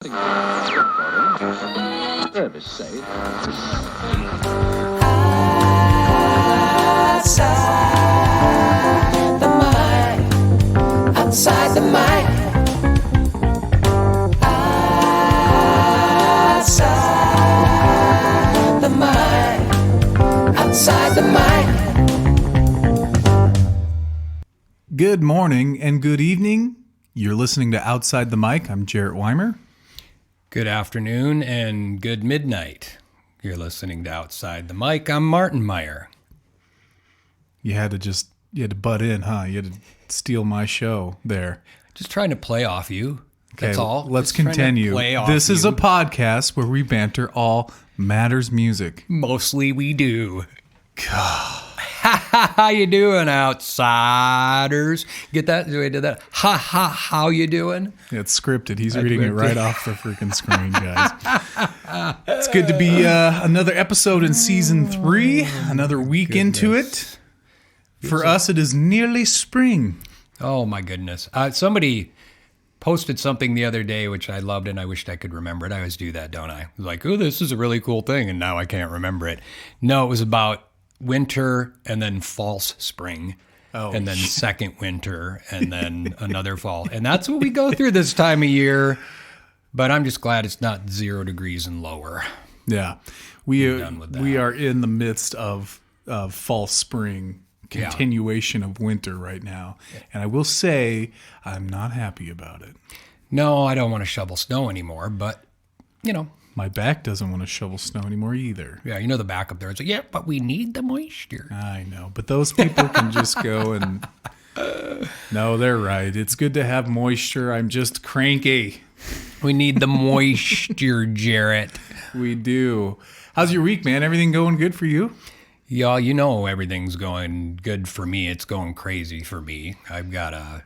Service safe. Outside the mic, outside the mic, outside the mic, outside the mic. Good morning and good evening. You're listening to Outside the Mic. I'm Jarrett Weimer. Good afternoon and good midnight. You're listening to Outside the Mic. I'm Martin Meyer. You had to butt in, huh? You had to steal my show there. Just trying to play off you. That's all. Let's Just trying to continue. play off This is you. a podcast where we banter all matters music. Mostly we do. How you doing, outsiders? Get that? I did that. How you doing? It's scripted. He's reading it right off the freaking screen, guys. It's good to be another episode in season 3. Another week into it. For us, it is nearly spring. Oh my goodness. Somebody posted something the other day, which I loved and I wished I could remember it. I always do that, don't I? Like, oh, this is a really cool thing, and now I can't remember it. No, it was about winter and then false spring. Oh. And then second winter and then another fall. And that's what we go through this time of year. But I'm just glad it's not 0 degrees and lower. Yeah. We done with that. we are in the midst of false spring, continuation of winter right now. And I will say I'm not happy about it. No, I don't want to shovel snow anymore, but you know. My back doesn't want to shovel snow anymore either. Yeah, you know the back up there. It's like, yeah, but we need the moisture. I know, but those people can just go and... No, they're right. It's good to have moisture. I'm just cranky. We need the moisture, Jarrett. We do. How's your week, man? Everything going good for you? Yeah, you know everything's going good for me. It's going crazy for me. I've got a...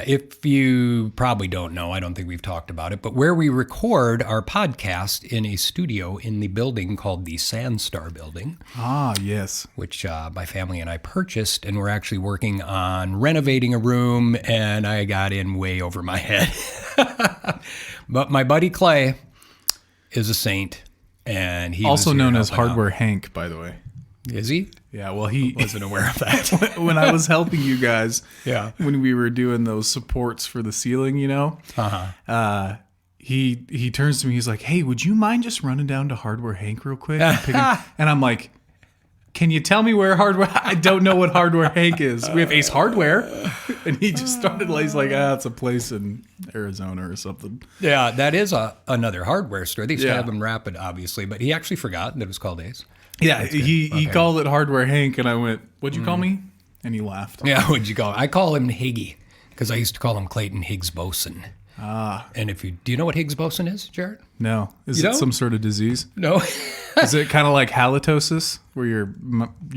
if you probably don't know, I don't think we've talked about it, but where we record our podcast in a studio in the building called the Sandstar Building. Ah, yes. Which my family and I purchased, and we're actually working on renovating a room, and I got in way over my head. But my buddy Clay is a saint, and he Also was here known as helping out. Hardware Hank, by the way. Is he? Yeah, well, he Wasn't aware of that. when I was helping you guys, Yeah. when we were doing those supports for the ceiling, you know, he turns to me, he's like, "Hey, would you mind just running down to Hardware Hank real quick?" And I'm like, "Can you tell me where Hardware? I don't know what Hardware Hank is. We have Ace Hardware," and he just started. He's like, "It's a place in Arizona or something." Yeah, that is another hardware store. They used to Yeah. have them Rapid, obviously, but he actually forgot that it was called Ace. Yeah, he called it Hardware Hank, and I went, "What'd you call me?" And he laughed. Yeah, what'd you call him? I call him Higgy because I used to call him Clayton Higgs Boson. And do you know what Higgs Boson is, Jarrett? No, is You it don't? some sort of disease? No. Is it kind of like halitosis, where your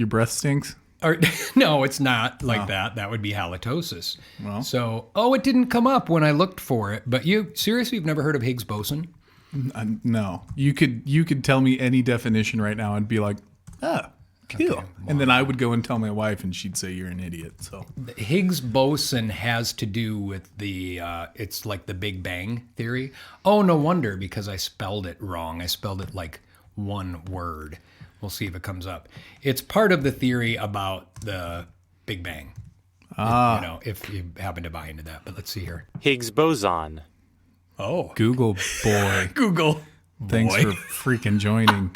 breath stinks? Or, no, it's not like that. That would be halitosis. Well. So, it didn't come up when I looked for it. But seriously, you've never heard of Higgs Boson? No. You could tell me any definition right now and be like, "Oh, cool." Okay, and then I would go and tell my wife, and she'd say you're an idiot. So Higgs boson has to do with it's like the Big Bang theory. Oh, no wonder, because I spelled it wrong. I spelled it like one word. We'll see if it comes up. It's part of the theory about the Big Bang. If you happen to buy into that. But let's see here. Higgs boson. Oh, Google boy, Google. thanks Boy. for freaking joining.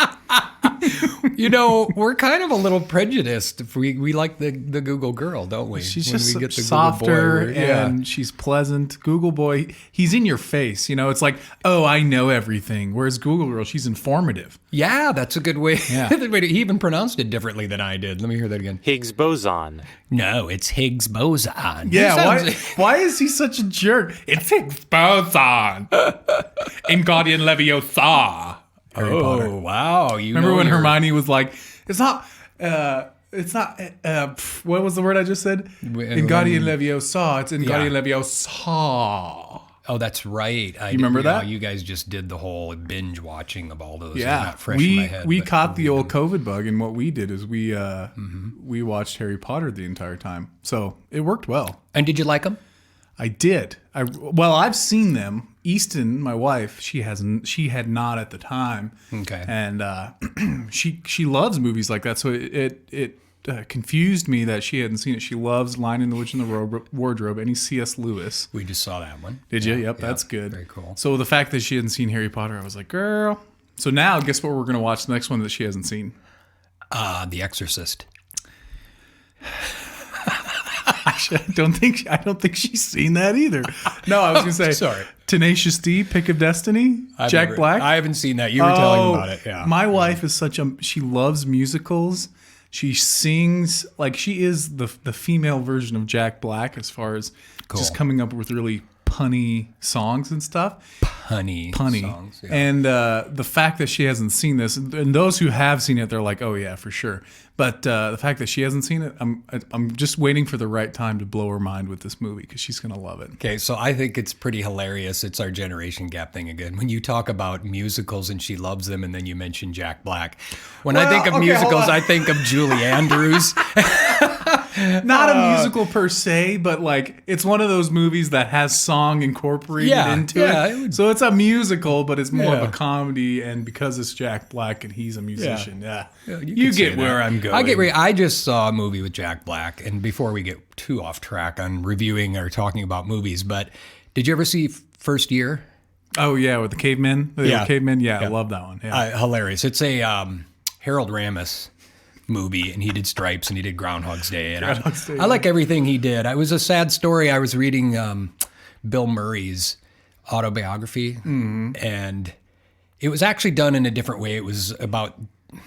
We're kind of a little prejudiced. We like the Google girl, don't we? She's When just we get the softer Google boy, yeah. and she's pleasant. Google boy, he's in your face. It's like, oh, I know everything. Whereas Google girl, she's informative. Yeah, that's a good way. Yeah. He even pronounced it differently than I did. Let me hear that again. Higgs boson. No, it's Higgs boson. Yeah, why is he such a jerk? It's Higgs boson. In Guardian Leviosa. Harry Potter. Oh, wow. Remember when Hermione was like, it's not, what was the word I just said? In Guardian Leviosa, it's in Guardian Leviosa. Oh, that's right. You remember that? You guys just did the whole binge watching of all those. They're Yeah, not fresh in my head. we but- caught the old COVID bug, and what we did is we watched Harry Potter the entire time. So it worked well. And did you like them? I did. I've seen them. Easton, my wife, she had not at the time. Okay. And she loves movies like that. So it confused me that she hadn't seen it. She loves Lion and the Witch in the Wardrobe, any C.S. Lewis. We just saw that one. Did you? Yep, that's good. Very cool. So the fact that she hadn't seen Harry Potter, I was like, girl. So now, guess what we're going to watch the next one that she hasn't seen? The Exorcist. Actually, I don't think she's seen that either. No, I was going to say, Sorry. Tenacious D, Pick of Destiny, Jack Black. I haven't seen that. You were telling about it. Yeah. My wife is she loves musicals. She sings like she is the female version of Jack Black as far as just coming up with really punny songs and stuff. Punny songs. Yeah. And the fact that she hasn't seen this, and those who have seen it, they're like, oh yeah, for sure. But the fact that she hasn't seen it, I'm just waiting for the right time to blow her mind with this movie because she's gonna love it. Okay, so I think it's pretty hilarious. It's our generation gap thing again. When you talk about musicals and she loves them, and then you mention Jack Black. When I think of musicals, I think of Julie Andrews. Not a musical per se, but like it's one of those movies that has song incorporated into it. So it's a musical, but it's more of a comedy. And because it's Jack Black and he's a musician, you get where I'm going. I just saw a movie with Jack Black, and before we get too off track on reviewing or talking about movies, but did you ever see First Year? Oh yeah, with the cavemen. Cavemen. Yeah, I love that one. Yeah. Hilarious. It's a Harold Ramis movie, and he did Stripes and he did Groundhog's Day, and I like everything he did. It was a sad story. I was reading Bill Murray's autobiography, and it was actually done in a different way.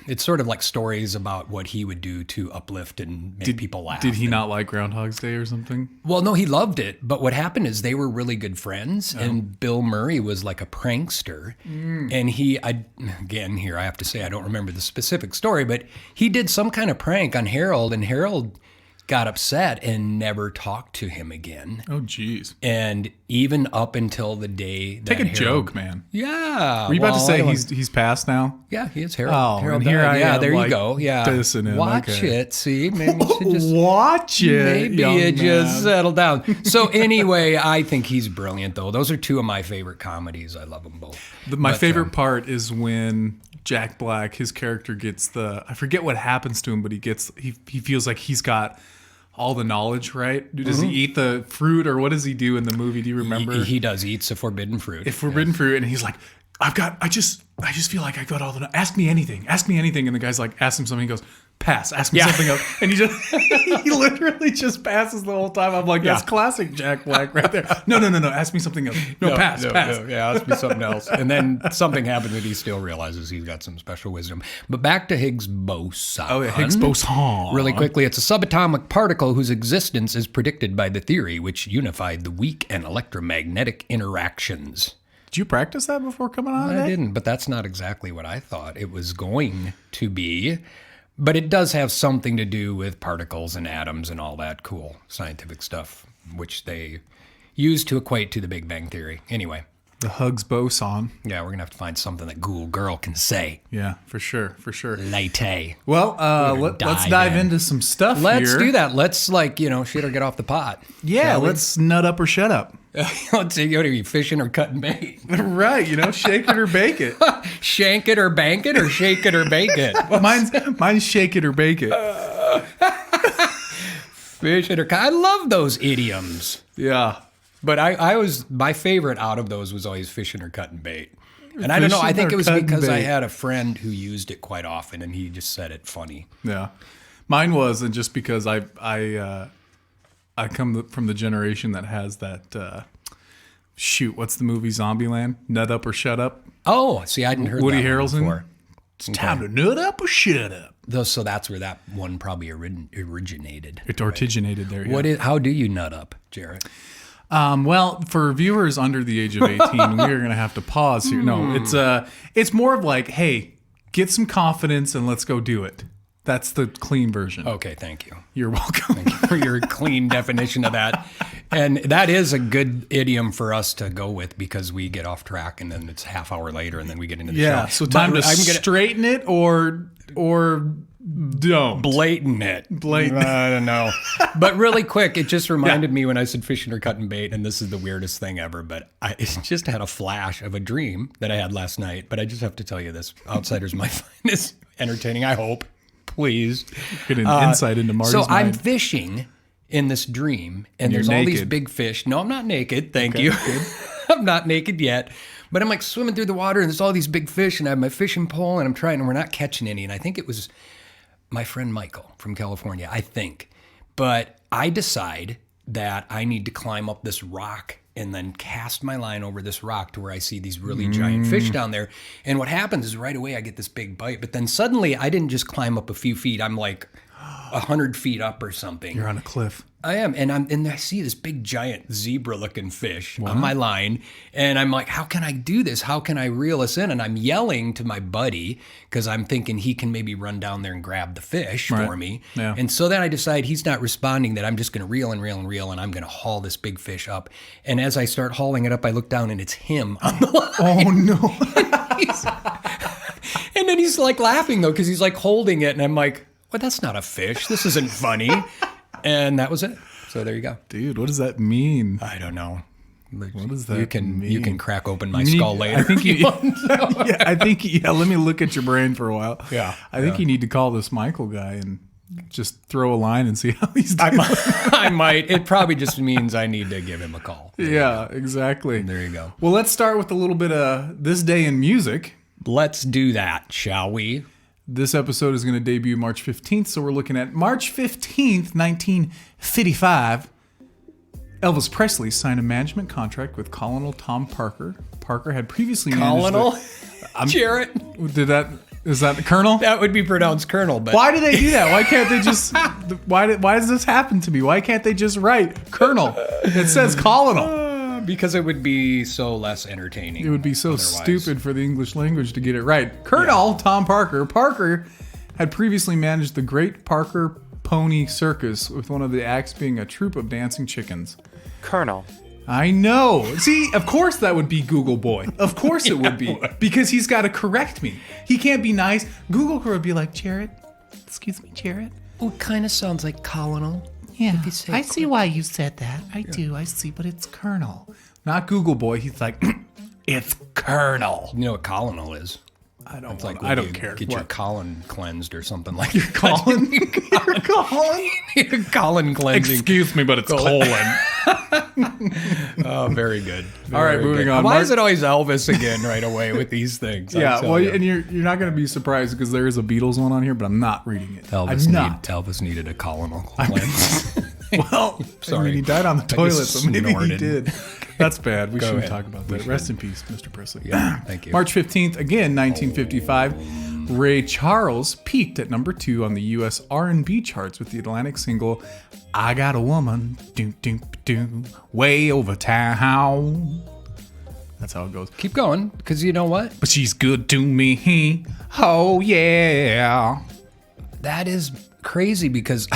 It's sort of like stories about what he would do to uplift and make people laugh. Did he not like Groundhog's Day or something? Well, no, he loved it. But what happened is they were really good friends, and Bill Murray was like a prankster. And I have to say, I don't remember the specific story, but he did some kind of prank on Harold, and Harold got upset and never talked to him again. Oh, geez. And even up until the day that Take a joke, man. Yeah. Were you about to say he's passed now? Yeah, he is Harold. Oh, Harold and here died. I am, there like, you go. Yeah. dissing him. Watch Okay. it. See, maybe you should just watch it. Maybe young you just man. settle down. So anyway, I think he's brilliant, though. Those are two of my favorite comedies. I love them both. My favorite part is when Jack Black, his character gets I forget what happens to him, but he feels like he's got all the knowledge, right? Does he eat the fruit, or what does he do in the movie? Do you remember? He does. He eats a forbidden fruit. Fruit, and he's like, I just feel like I got all the. Ask me anything. And the guy's like, ask him something. He goes, pass. Ask me something else. And he literally just passes the whole time. I'm like, that's classic Jack Black right there. No. Ask me something else. Pass. Yeah, ask me something else. And then something happens that he still realizes he's got some special wisdom. But back to Higgs boson. Oh, yeah, Higgs boson. Really quickly, it's a subatomic particle whose existence is predicted by the theory which unified the weak and electromagnetic interactions. Did you practice that before coming on today? I didn't, but that's not exactly what I thought it was going to be. But it does have something to do with particles and atoms and all that cool scientific stuff, which they use to equate to the Big Bang Theory. Anyway. The Higgs boson. Yeah, we're going to have to find something that Google Girl can say. Yeah, for sure. Latte. Well, let's dive into some stuff here. Let's do that. Let's, shit or get off the pot. Yeah, let's nut up or shut up. Let's see, what are you, fishing or cutting bait? Right, shake it or bake it. Shank it or bank it, or shake it or bake it? Mine's shake it or bake it. Fish it or I love those idioms. Yeah. But my favorite out of those was always fishing or cutting bait. And I don't know, I think it was because I had a friend who used it quite often, and he just said it funny. Yeah. Mine was, and just because I come from the generation that has that, what's the movie Zombieland? Nut Up or Shut Up? Oh, see, I hadn't heard Woody that one Harrelson? before. It's time to nut up or shut up. So that's where that one probably originated. It originated there, yeah. How do you nut up, Jarrett? Well, for viewers under the age of 18, we're going to have to pause here. No, it's more of like, hey, get some confidence and let's go do it. That's the clean version. Okay, thank you. You're welcome. Thank you for your clean definition of that. And that is a good idiom for us to go with because we get off track and then it's a half hour later and then we get into the Yeah, show. so time But to straighten it or don't. blatant it. Blatant. I don't know. But really quick, it just reminded me when I said fishing or cutting bait, and this is the weirdest thing ever, but I just had a flash of a dream that I had last night. But I just have to tell you this. Outsiders might find this entertaining, I hope. Please. Get an insight into Marty's So I'm mind. fishing in this dream, and You're there's all these naked. big fish. No, I'm not naked. Thank Okay, you. good. I'm not naked yet. But I'm like swimming through the water, and there's all these big fish, and I have my fishing pole, and I'm trying, and we're not catching any. And I think it was my friend Michael from California, I think. But I decide that I need to climb up this rock and then cast my line over this rock to where I see these really giant fish down there. And what happens is right away I get this big bite. But then suddenly I didn't just climb up a few feet. I'm like 100 feet up or something. You're on a cliff. I am, and I see this big giant zebra-looking fish on my line, and I'm like, how can I do this? How can I reel this in? And I'm yelling to my buddy because I'm thinking he can maybe run down there and grab the fish for me. Yeah. And so then I decide he's not responding, that I'm just going to reel and reel and reel, and I'm going to haul this big fish up. And as I start hauling it up, I look down, and it's him on the line. Oh, no. And then he's like laughing though, because he's like holding it, and I'm like, well, that's not a fish. This isn't funny. And that was it. So there you go. Dude, what does that mean? I don't know. What does that You can mean? crack open my skull later. I think you. Let me look at your brain for a while. Yeah, I think you need to call this Michael guy and just throw a line and see how he's doing. I might. It probably just means I need to give him a call. Yeah, exactly. There you go. Well, let's start with a little bit of this day in music. Let's do that, shall we? This episode is going to debut March 15th, so we're looking at March 15th, 1955. Elvis Presley signed a management contract with Colonel Tom Parker. Parker had previously Colonel? managed Jarrett? Is that the Colonel? That would be pronounced Colonel, but Why do they do that? Why can't they just why does this happen to me? Why can't they just write Colonel? It says Colonel. because it would be so less entertaining. It would be so otherwise. stupid for the English language to get it right. Colonel Tom Parker. Parker had previously managed the Great Parker Pony Circus, with one of the acts being a troupe of dancing chickens. Colonel. I know. See, of course that would be Google Boy. Of course it would be. Because he's got to correct me. He can't be nice. Google would be like, Jarrett, excuse me, Jarrett. Oh, it kind of sounds like Colonel. Yeah, If you say I see why you said that. I do, I see, but it's Colonel. Not Google Boy. He's like, it's Colonel. You know what Colonel is? I don't. It's like I when don't you care. Get your What? colon cleansed or something like that. Colin. You're Colin. Your colon cleansing. Excuse me, but it's colon. Oh, very good. All right, Very moving good. on. Why Mark- is it always Elvis again right away with these things? I Yeah, tell well, you. and you're not going to be surprised because there is a Beatles one on here, but I'm not reading it. Elvis needed a colonel cleanse. Well, Sorry. I mean, he died on the toilet, just so maybe he snorted. did. That's bad. We shouldn't ahead. talk about that. Rest in peace, Mr. Presley. Yeah, thank you. March 15th, again, 1955, Ray Charles peaked at number 2 on the U.S. R&B charts with the Atlantic single, I Got a Woman, doom, doom, doom, way over town. That's how it goes. Keep going, because you know what? But she's good to me. Oh, yeah. That is crazy because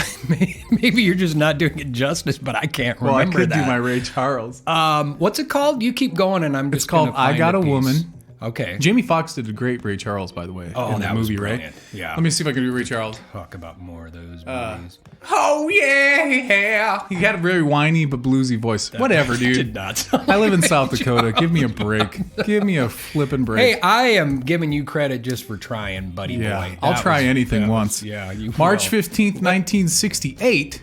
maybe you're just not doing it justice, but I can't Well, I remember could that. do my Ray Charles. What's it called? You keep going, and I'm just It's called gonna find I Got a piece. Woman. Okay. Jamie Foxx did a great Ray Charles, by the way, Oh, in that that was movie, right? brilliant. Yeah. Let me see if I can do Ray Charles. Talk about more of those movies. Oh, yeah. He had a very whiny but bluesy voice. Whatever, Did dude. not. I live in South Dakota. Give me a break. Give me a flippin' break. Hey, I am giving you credit just for trying, buddy yeah, boy. I'll That try was- anything that was- once. Yeah, you March will. 15th, 1968,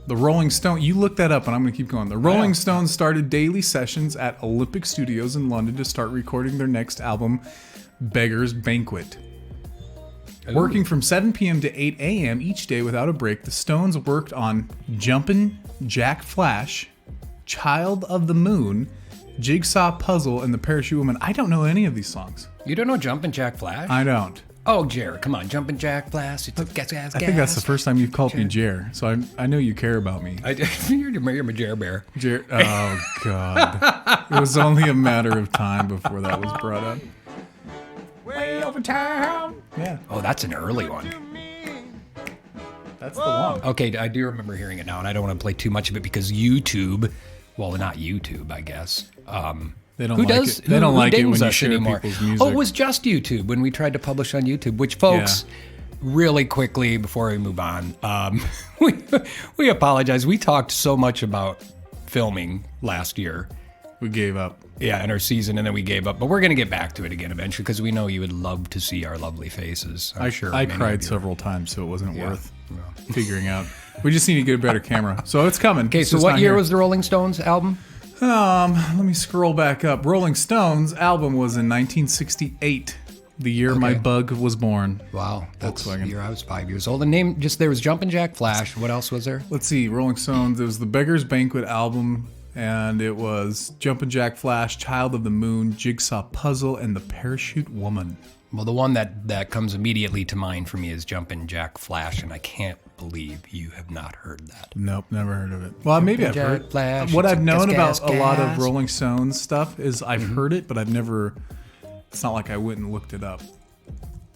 the Rolling Stones, you look that up and I'm going to keep going. The Rolling Stones started daily sessions at Olympic Studios in London to start recording their next album, Beggar's Banquet. Working from 7 p.m. to 8 a.m. each day without a break, the Stones worked on Jumpin' Jack Flash, Child of the Moon, Jigsaw Puzzle, and The Parachute Woman. I don't know any of these songs. You don't know Jumpin' Jack Flash? I don't. Oh, Jared, come on, Jumpin' Jack Flash. It's gas, gas, I think that's the first time you've called me Jer, so I know you care about me. You're my Jer Bear. Jer, oh, God. It was only a matter of time before that was brought up. Way over town. Yeah. Oh, that's an early one. That's the one. Okay, I do remember hearing it now, and I don't want to play too much of it because YouTube, well, not YouTube, I guess. They don't Who like does? it. They don't who like it dings when you us share anymore? people's music. Oh, it was just YouTube when we tried to publish on YouTube. Which, folks, really quickly before we move on, we apologize. We talked so much about filming last year. We gave up. Yeah, in our season, and then we gave up. But we're going to get back to it again eventually because we know you would love to see our lovely faces. I'm sure. I many of cried you. several times, so it wasn't worth figuring out. We just need to get a better camera. So it's coming. Okay, It's so just what not year here. was the Rolling Stones album? Let me scroll back up. Rolling Stones album was in 1968, the year my bug was born. Wow, that's the Volkswagen. year I was 5 years old. The name, just there was Jumpin' Jack Flash. What else was there? Let's see, Rolling Stones. It was the Beggar's Banquet album, and it was Jumpin' Jack Flash, Child of the Moon, Jigsaw Puzzle, and The Parachute Woman. Well, the one that comes immediately to mind for me is Jumpin' Jack Flash, and I can't believe you have not heard that. Nope, never heard of it. Well, maybe I've Jack heard. Flash, What it's I've a known gas, about a lot of gas. Rolling Stones stuff is I've heard it, but I've never. It's not like I went and looked it up.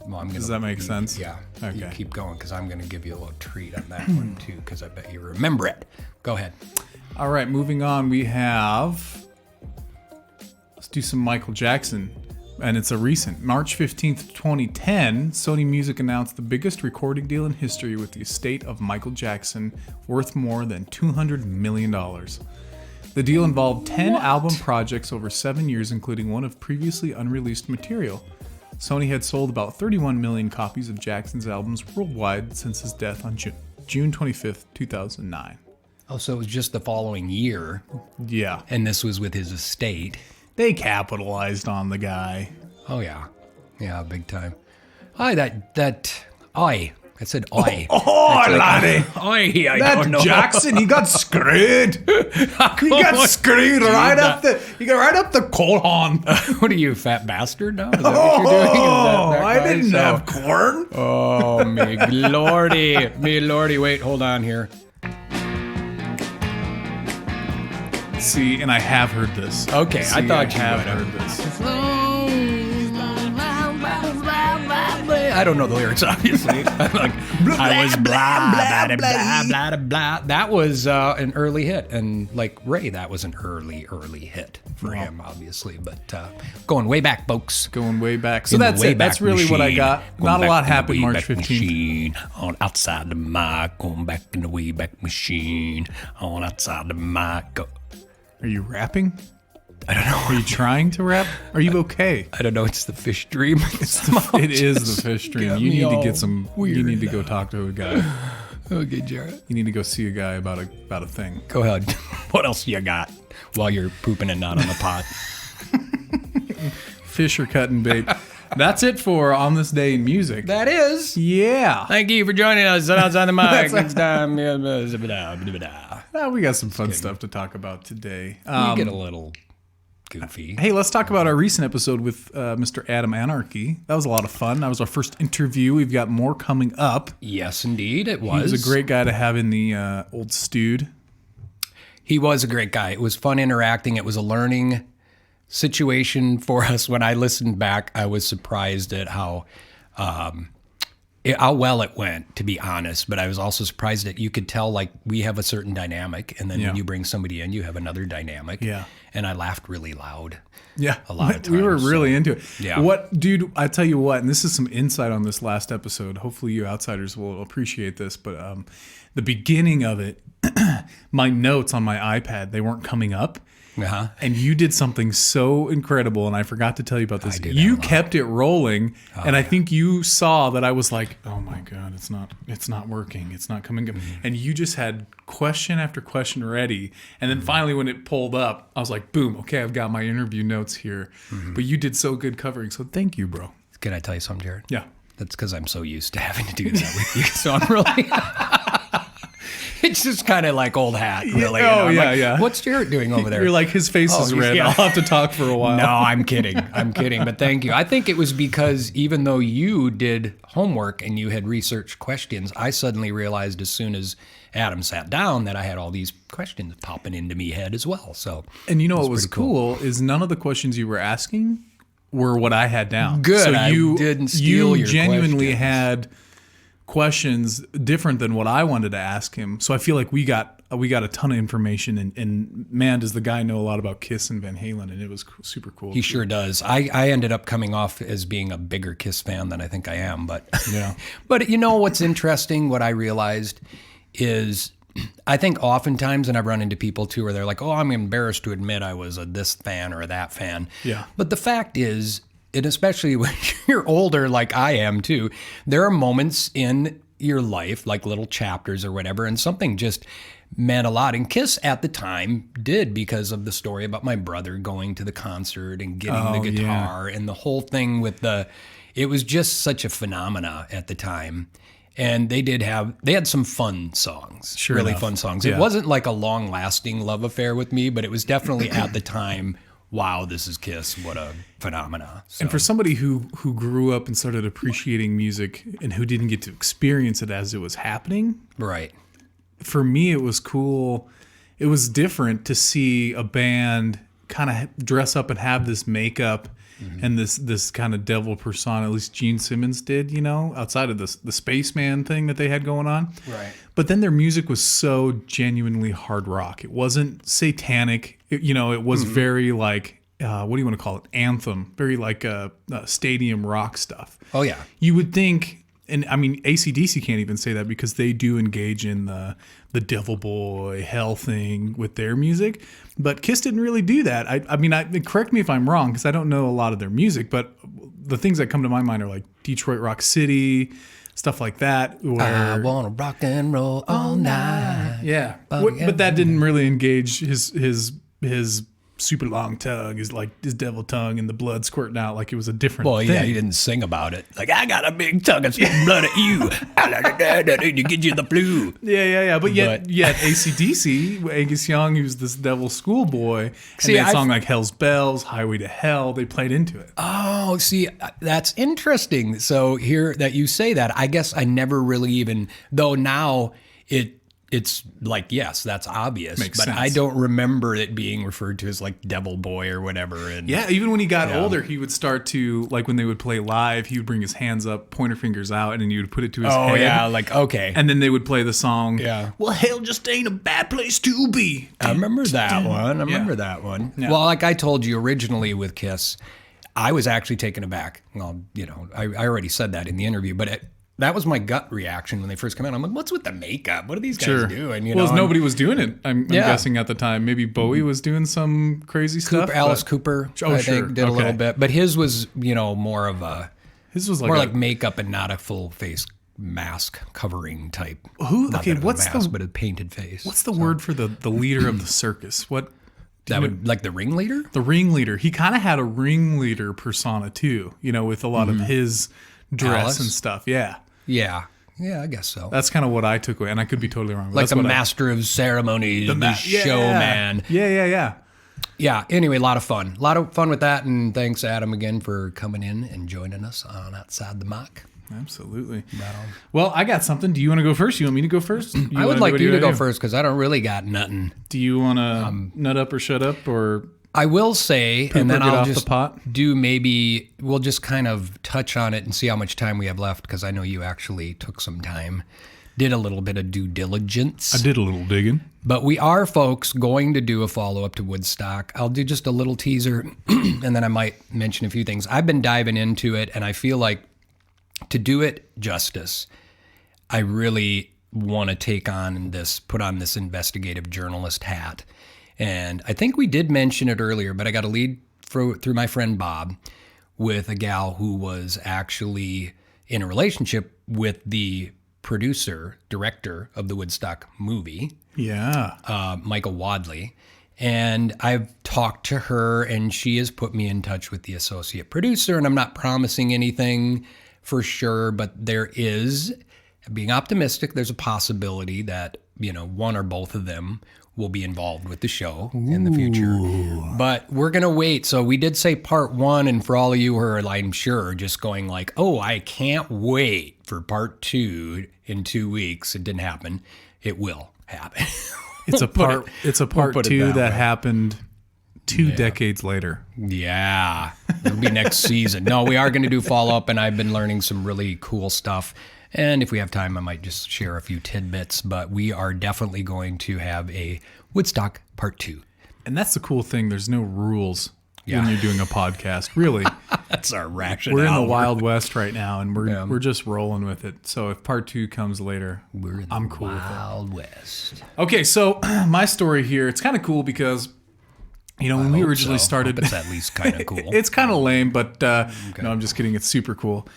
Well, I'm Does that make sense? Yeah. You Okay. keep going because I'm going to give you a little treat on that one too because I bet you remember it. Go ahead. All right, moving on. We have. Let's do some Michael Jackson. And it's a recent. March 15th, 2010, Sony Music announced the biggest recording deal in history with the estate of Michael Jackson, worth more than $200 million. The deal involved 10 album projects over 7 years, including one of previously unreleased material. Sony had sold about 31 million copies of Jackson's albums worldwide since his death on June 25th, 2009. Oh, so it was just the following year, Yeah. and this was with his estate. They capitalized on the guy. Oh yeah, yeah, big time. I said oi. Oh, laddie! Oi, I That don't know. Jackson, he got screwed. He got screwed right up the. He got right up the colon. What are you, fat bastard? No, is that what you're doing? Is Oh, that I guy? didn't So- have corn. Oh, me lordy. Wait, hold on here. See, and I have heard this. Okay, I thought you have would have. heard this. I don't know the lyrics, obviously. I'm like, I was blah, blah, blah, blah, blah, blah. That was an early hit. And like Ray, that was an early hit for him, obviously. But going way back, folks. Going way back. So In the that's it. That's Wayback really what I Machine. got. Going Not a back lot in the happened March Wayback 15th. Machine, on outside the mic, going back in the Wayback Machine, on outside the mic. Are you rapping? I don't know. Are you trying to rap? Are you okay? I don't know. It's the fish dream. It is the fish stream. got You me need to all get some. You weird. need to go talk to a guy. Okay, Jared. You need to go see a guy about a thing. Go ahead. What else you got while you're pooping and not on the pot? Fish are cutting bait. That's it for On This Day in Music. That is. Yeah. Thank you for joining us outside the mic. That's- Next time. We got some fun stuff to talk about today. You get a little goofy. Hey, let's talk about our recent episode with Mr. Adam Anarchy. That was a lot of fun. That was our first interview. We've got more coming up. Yes, indeed, it He was. was a great guy to have in the old stewed. He was a great guy. It was fun interacting. It was a learning situation for us. When I listened back, I was surprised at how well it went, to be honest. But I was also surprised that you could tell, like, we have a certain dynamic, and then Yeah. when you bring somebody in, you have another dynamic. Yeah. And I laughed really loud. Yeah, A lot of we were times, really into it. Yeah. What, dude? I tell you what, and this is some insight on this last episode. Hopefully, you outsiders will appreciate this. But the beginning of it, my notes on my iPad, they weren't coming up. Uh-huh. And you did something so incredible, and I forgot to tell you about this. did that You a lot. kept it rolling, and I think you saw that I was like, "Oh my god, it's not working, it's not coming." And you just had question after question ready, and then finally, when it pulled up, I was like, "Boom, okay, I've got my interview notes here." But you did so good covering, so thank you, bro. Can I tell you something, Jared? Yeah. That's because I'm so used to having to do that with you. So I'm really... It's just kind of like old hat, really. Oh, I'm yeah, like, yeah. What's Jared doing over there? You're like, his face is red. yeah. I'll have to talk for a while. No, I'm kidding. I'm kidding. But thank you. I think it was because even though you did homework and you had researched questions, I suddenly realized as soon as Adam sat down that I had all these questions popping into me head as well. So, And you know what was pretty cool. cool is none of the questions you were asking were what I had down. Good. So I you didn't steal you your genuinely questions. had questions different than what I wanted to ask him. So I feel like we got a ton of information, and man, does the guy know a lot about Kiss and Van Halen, and it was super cool. He sure does. I ended up coming off as being a bigger Kiss fan than I think I am, but Yeah. But you know what's interesting? What I realized is, I think oftentimes, and I've run into people too, where they're like, "Oh, I'm embarrassed to admit I was a this fan or a that fan." Yeah. But the fact is, and especially when you're older, like I am too, there are moments in your life, like little chapters or whatever, and something just meant a lot. And Kiss at the time did, because of the story about my brother going to the concert and getting the guitar and the whole thing with it was just such a phenomena at the time. And they had some fun songs, Sure really enough. fun songs. Yeah. It wasn't like a long lasting love affair with me, but it was definitely at the time, wow, this is Kiss. What a phenomena. So, And for somebody who grew up and started appreciating music and who didn't get to experience it as it was happening, right. for me it was cool. It was different to see a band kind of dress up and have this makeup and this kind of devil persona. At least Gene Simmons did, outside of the spaceman thing that they had going on. Right. But then their music was so genuinely hard rock. It wasn't satanic. It was very like, what do you want to call it? Anthem. Very like stadium rock stuff. Oh, yeah. You would think, and I mean, AC/DC can't even say that because they do engage in the devil boy hell thing with their music. But Kiss didn't really do that. I mean, correct me if I'm wrong, because I don't know a lot of their music, but the things that come to my mind are like Detroit Rock City, stuff like that. Where, I want to rock and roll all night. yeah. But that didn't really engage his super long tongue, his devil tongue and the blood squirting out like it was a different Well, thing. yeah, he didn't sing about it. Like, I got a big tongue and spitting blood at you. To get you the flu. Yeah. But yet AC/DC, Angus Young, he was this devil schoolboy, and See, they had a song like Hell's Bells, Highway to Hell. They played into it. Oh, see, that's interesting. So here that you say that, I guess I never really even, though now it's like, yes, that's obvious. Makes but sense. I don't remember it being referred to as like Devil Boy or whatever. And Yeah, even when he got older, he would start to, like when they would play live, he would bring his hands up, pointer fingers out, and then you would put it to his Oh, head. yeah, like, okay. And then they would play the song. Yeah. Well, hell just ain't a bad place to be. I remember that one. Yeah. Well, like I told you originally with Kiss, I was actually taken aback. Well, I already said that in the interview, but that was my gut reaction when they first came out. I'm like, what's with the makeup? What are these guys doing? Nobody was doing it. I'm Yeah. guessing at the time. Maybe Bowie was doing some crazy stuff. Alice but Cooper, Oh, I sure. think, did a little bit. But his was, more of a, His was like more like makeup and not a full face mask covering type. Who? Not Okay, that it was what's a mask, the but a painted face. what's the word for the leader of the circus? What? that would, like the ringleader? The ringleader. He kind of had a ringleader persona too, with a lot of his dress Alice? and stuff. Yeah. Yeah, I guess so. That's kind of what I took away, and I could be totally wrong. but Like that's the what master of ceremonies, the showman. Yeah. Yeah, anyway, a lot of fun. A lot of fun with that, and thanks, Adam, again, for coming in and joining us on Outside the Mic. Absolutely. Well, I got something. Do you want to go first? You want me to go first? I would like you to go first, because I don't really got nothing. Do you want to nut up or shut up, or I will say, Poop and or then get I'll off the just pot? we'll just kind of touch on it and see how much time we have left, because I know you actually took some time, did a little bit of due diligence. I did a little digging. But we are, folks, going to do a follow-up to Woodstock. I'll do just a little teaser, and then I might mention a few things. I've been diving into it, and I feel like to do it justice, I really want to put on this investigative journalist hat. And I think we did mention it earlier, but I got a lead through my friend Bob with a gal who was actually in a relationship with the director of the Woodstock movie, Michael Wadley. And I've talked to her, and she has put me in touch with the associate producer, and I'm not promising anything for sure, but there is, being optimistic, there's a possibility that, one or both of them will be involved with the show in the future. But we're going to wait. So we did say part 1, and for all of you who are, I'm sure, just going like, oh, I can't wait for part 2 in 2 weeks. It didn't happen. It will happen. It's a part. It's a part put it 2 that that way. happened 2 decades later. Yeah, it'll be next season. No, we are going to do follow-up, and I've been learning some really cool stuff. And if we have time, I might just share a few tidbits, but we are definitely going to have a Woodstock Part 2. And that's the cool thing. There's no rules Yeah. when you're doing a podcast. Really, That's our rationale. we're in the Wild West right now, and we're just rolling with it. So if Part 2 comes later, I'm cool with it. Wild West. Okay, so my story here, it's kind of cool because, when we originally started, It's at least kind of cool. it's kind of lame, but no, I'm just kidding. It's super cool.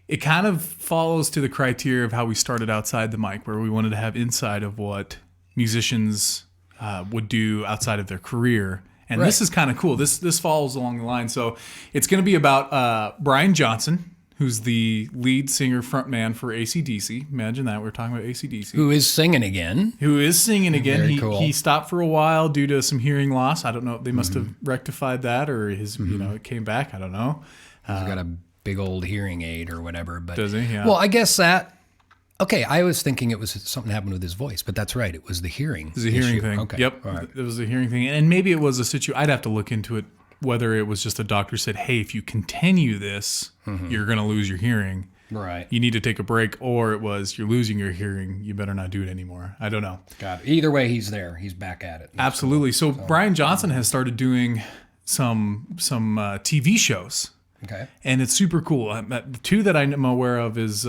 It kind of follows to the criteria of how we started outside the mic, where we wanted to have insight of what musicians would do outside of their career. And this is kind of cool. This follows along the line. So it's going to be about Brian Johnson, who's the lead singer frontman for AC/DC. Imagine that. We're talking about AC/DC. Who is singing again? Who is singing again. Very cool. He stopped for a while due to some hearing loss. I don't know. They must have rectified that, or it came back. I don't know. He's got a big old hearing aid or whatever. But, Does he? Yeah. Well, I guess that... Okay, I was thinking it was something happened with his voice, but that's right. It was the hearing. It was a hearing issue. thing. Okay. Yep. All right. It was a hearing thing. And maybe it was a situation. I'd have to look into it, whether it was just a doctor said, hey, if you continue this, you're going to lose your hearing. Right. You need to take a break. Or it was, you're losing your hearing. You better not do it anymore. I don't know. Got it. Either way, he's there. He's back at it. Absolutely. So Brian Johnson has started doing some TV shows. Okay. And it's super cool. The two that I'm aware of is...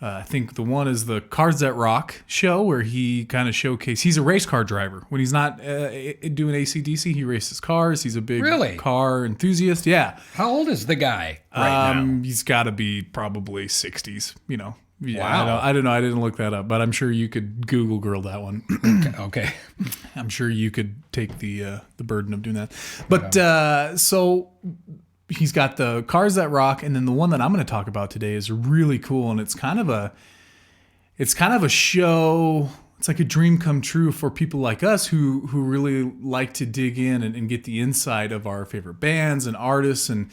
I think the one is the Cars That Rock show, where he kind of showcases. He's a race car driver. When he's not doing AC/DC, he races cars. He's a big car enthusiast. Yeah. How old is the guy right now? He's got to be probably 60s. Yeah, Wow. I don't know. I didn't look that up, but I'm sure you could Google girl that one. Okay. I'm sure you could take the burden of doing that. But so he's got the Cars That Rock, and then the one that I'm going to talk about today is really cool, and it's kind of a show. It's like a dream come true for people like us who really like to dig in and get the insight of our favorite bands and artists and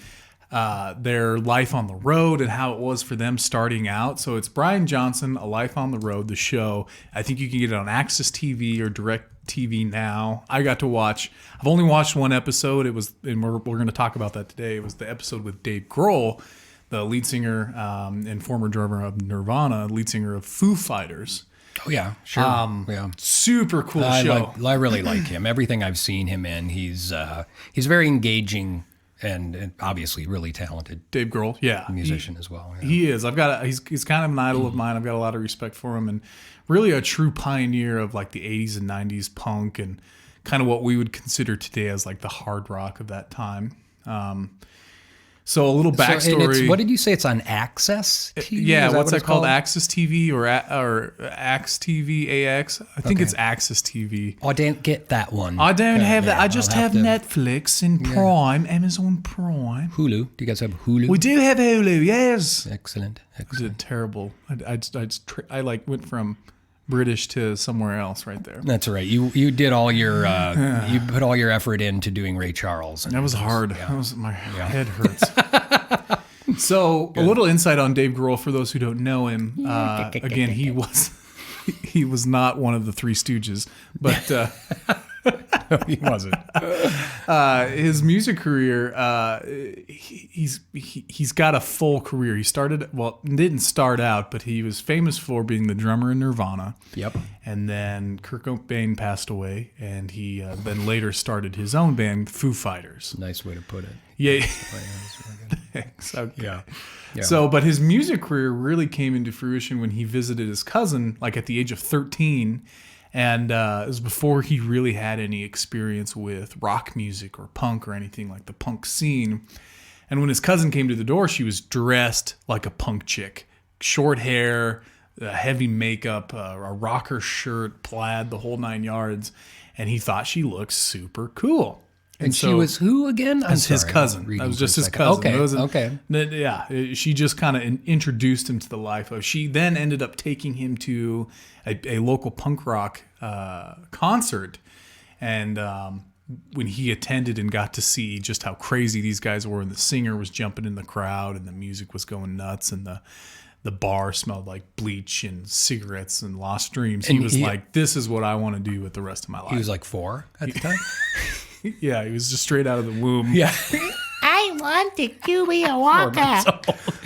their life on the road and how it was for them starting out. So it's Brian Johnson, A Life on the Road, the show. I think you can get it on Access TV or Direct TV now. I got to watch. I've only watched one episode. It was, and we're going to talk about that today. It was the episode with Dave Grohl, the lead singer and former drummer of Nirvana, lead singer of Foo Fighters. Oh, yeah. Sure. Yeah. Super cool show. I really like him. Everything I've seen him in, he's very engaging and obviously really talented. Dave Grohl, yeah, musician as well. Yeah. He is. He's kind of an idol of mine. I've got a lot of respect for him, and really a true pioneer of like the 80s and 90s punk and kind of what we would consider today as like the hard rock of that time. So a little backstory. What did you say? It's on Access TV? Yeah, what's that called? Access TV or Ax TV, AX? I think it's Access TV. I didn't get that one. I don't have that. I just have to... Netflix and Prime, Amazon Prime. Hulu. Do you guys have Hulu? We do have Hulu, yes. Excellent. I did terrible. I like went from British to somewhere else right there. That's right. You did all your you put all your effort into doing Ray Charles. That was hard. Yeah. My head hurts. So a little insight on Dave Grohl for those who don't know him. Again, he was not one of the Three Stooges, but No, he wasn't. His music career, he's got a full career. He didn't start out, but he was famous for being the drummer in Nirvana. Yep. And then Kurt Cobain passed away, and he then later started his own band, Foo Fighters. Nice way to put it. Yeah. Thanks. Okay. Yeah. So, but his music career really came into fruition when he visited his cousin, like at the age of 13. And it was before he really had any experience with rock music or punk or anything like the punk scene. And when his cousin came to the door, she was dressed like a punk chick. Short hair, heavy makeup, a rocker shirt, plaid, the whole 9 yards. And he thought she looked super cool. And she was who again? As his cousin. That was just his cousin. Okay. Yeah. She just kind of introduced him to the life of. She then ended up taking him to a local punk rock concert. And when he attended and got to see just how crazy these guys were, and the singer was jumping in the crowd and the music was going nuts and the bar smelled like bleach and cigarettes and lost dreams. He was like, this is what I want to do with the rest of my life. He was like 4 at the time? Yeah, he was just straight out of the womb. Yeah. I want to be a walker.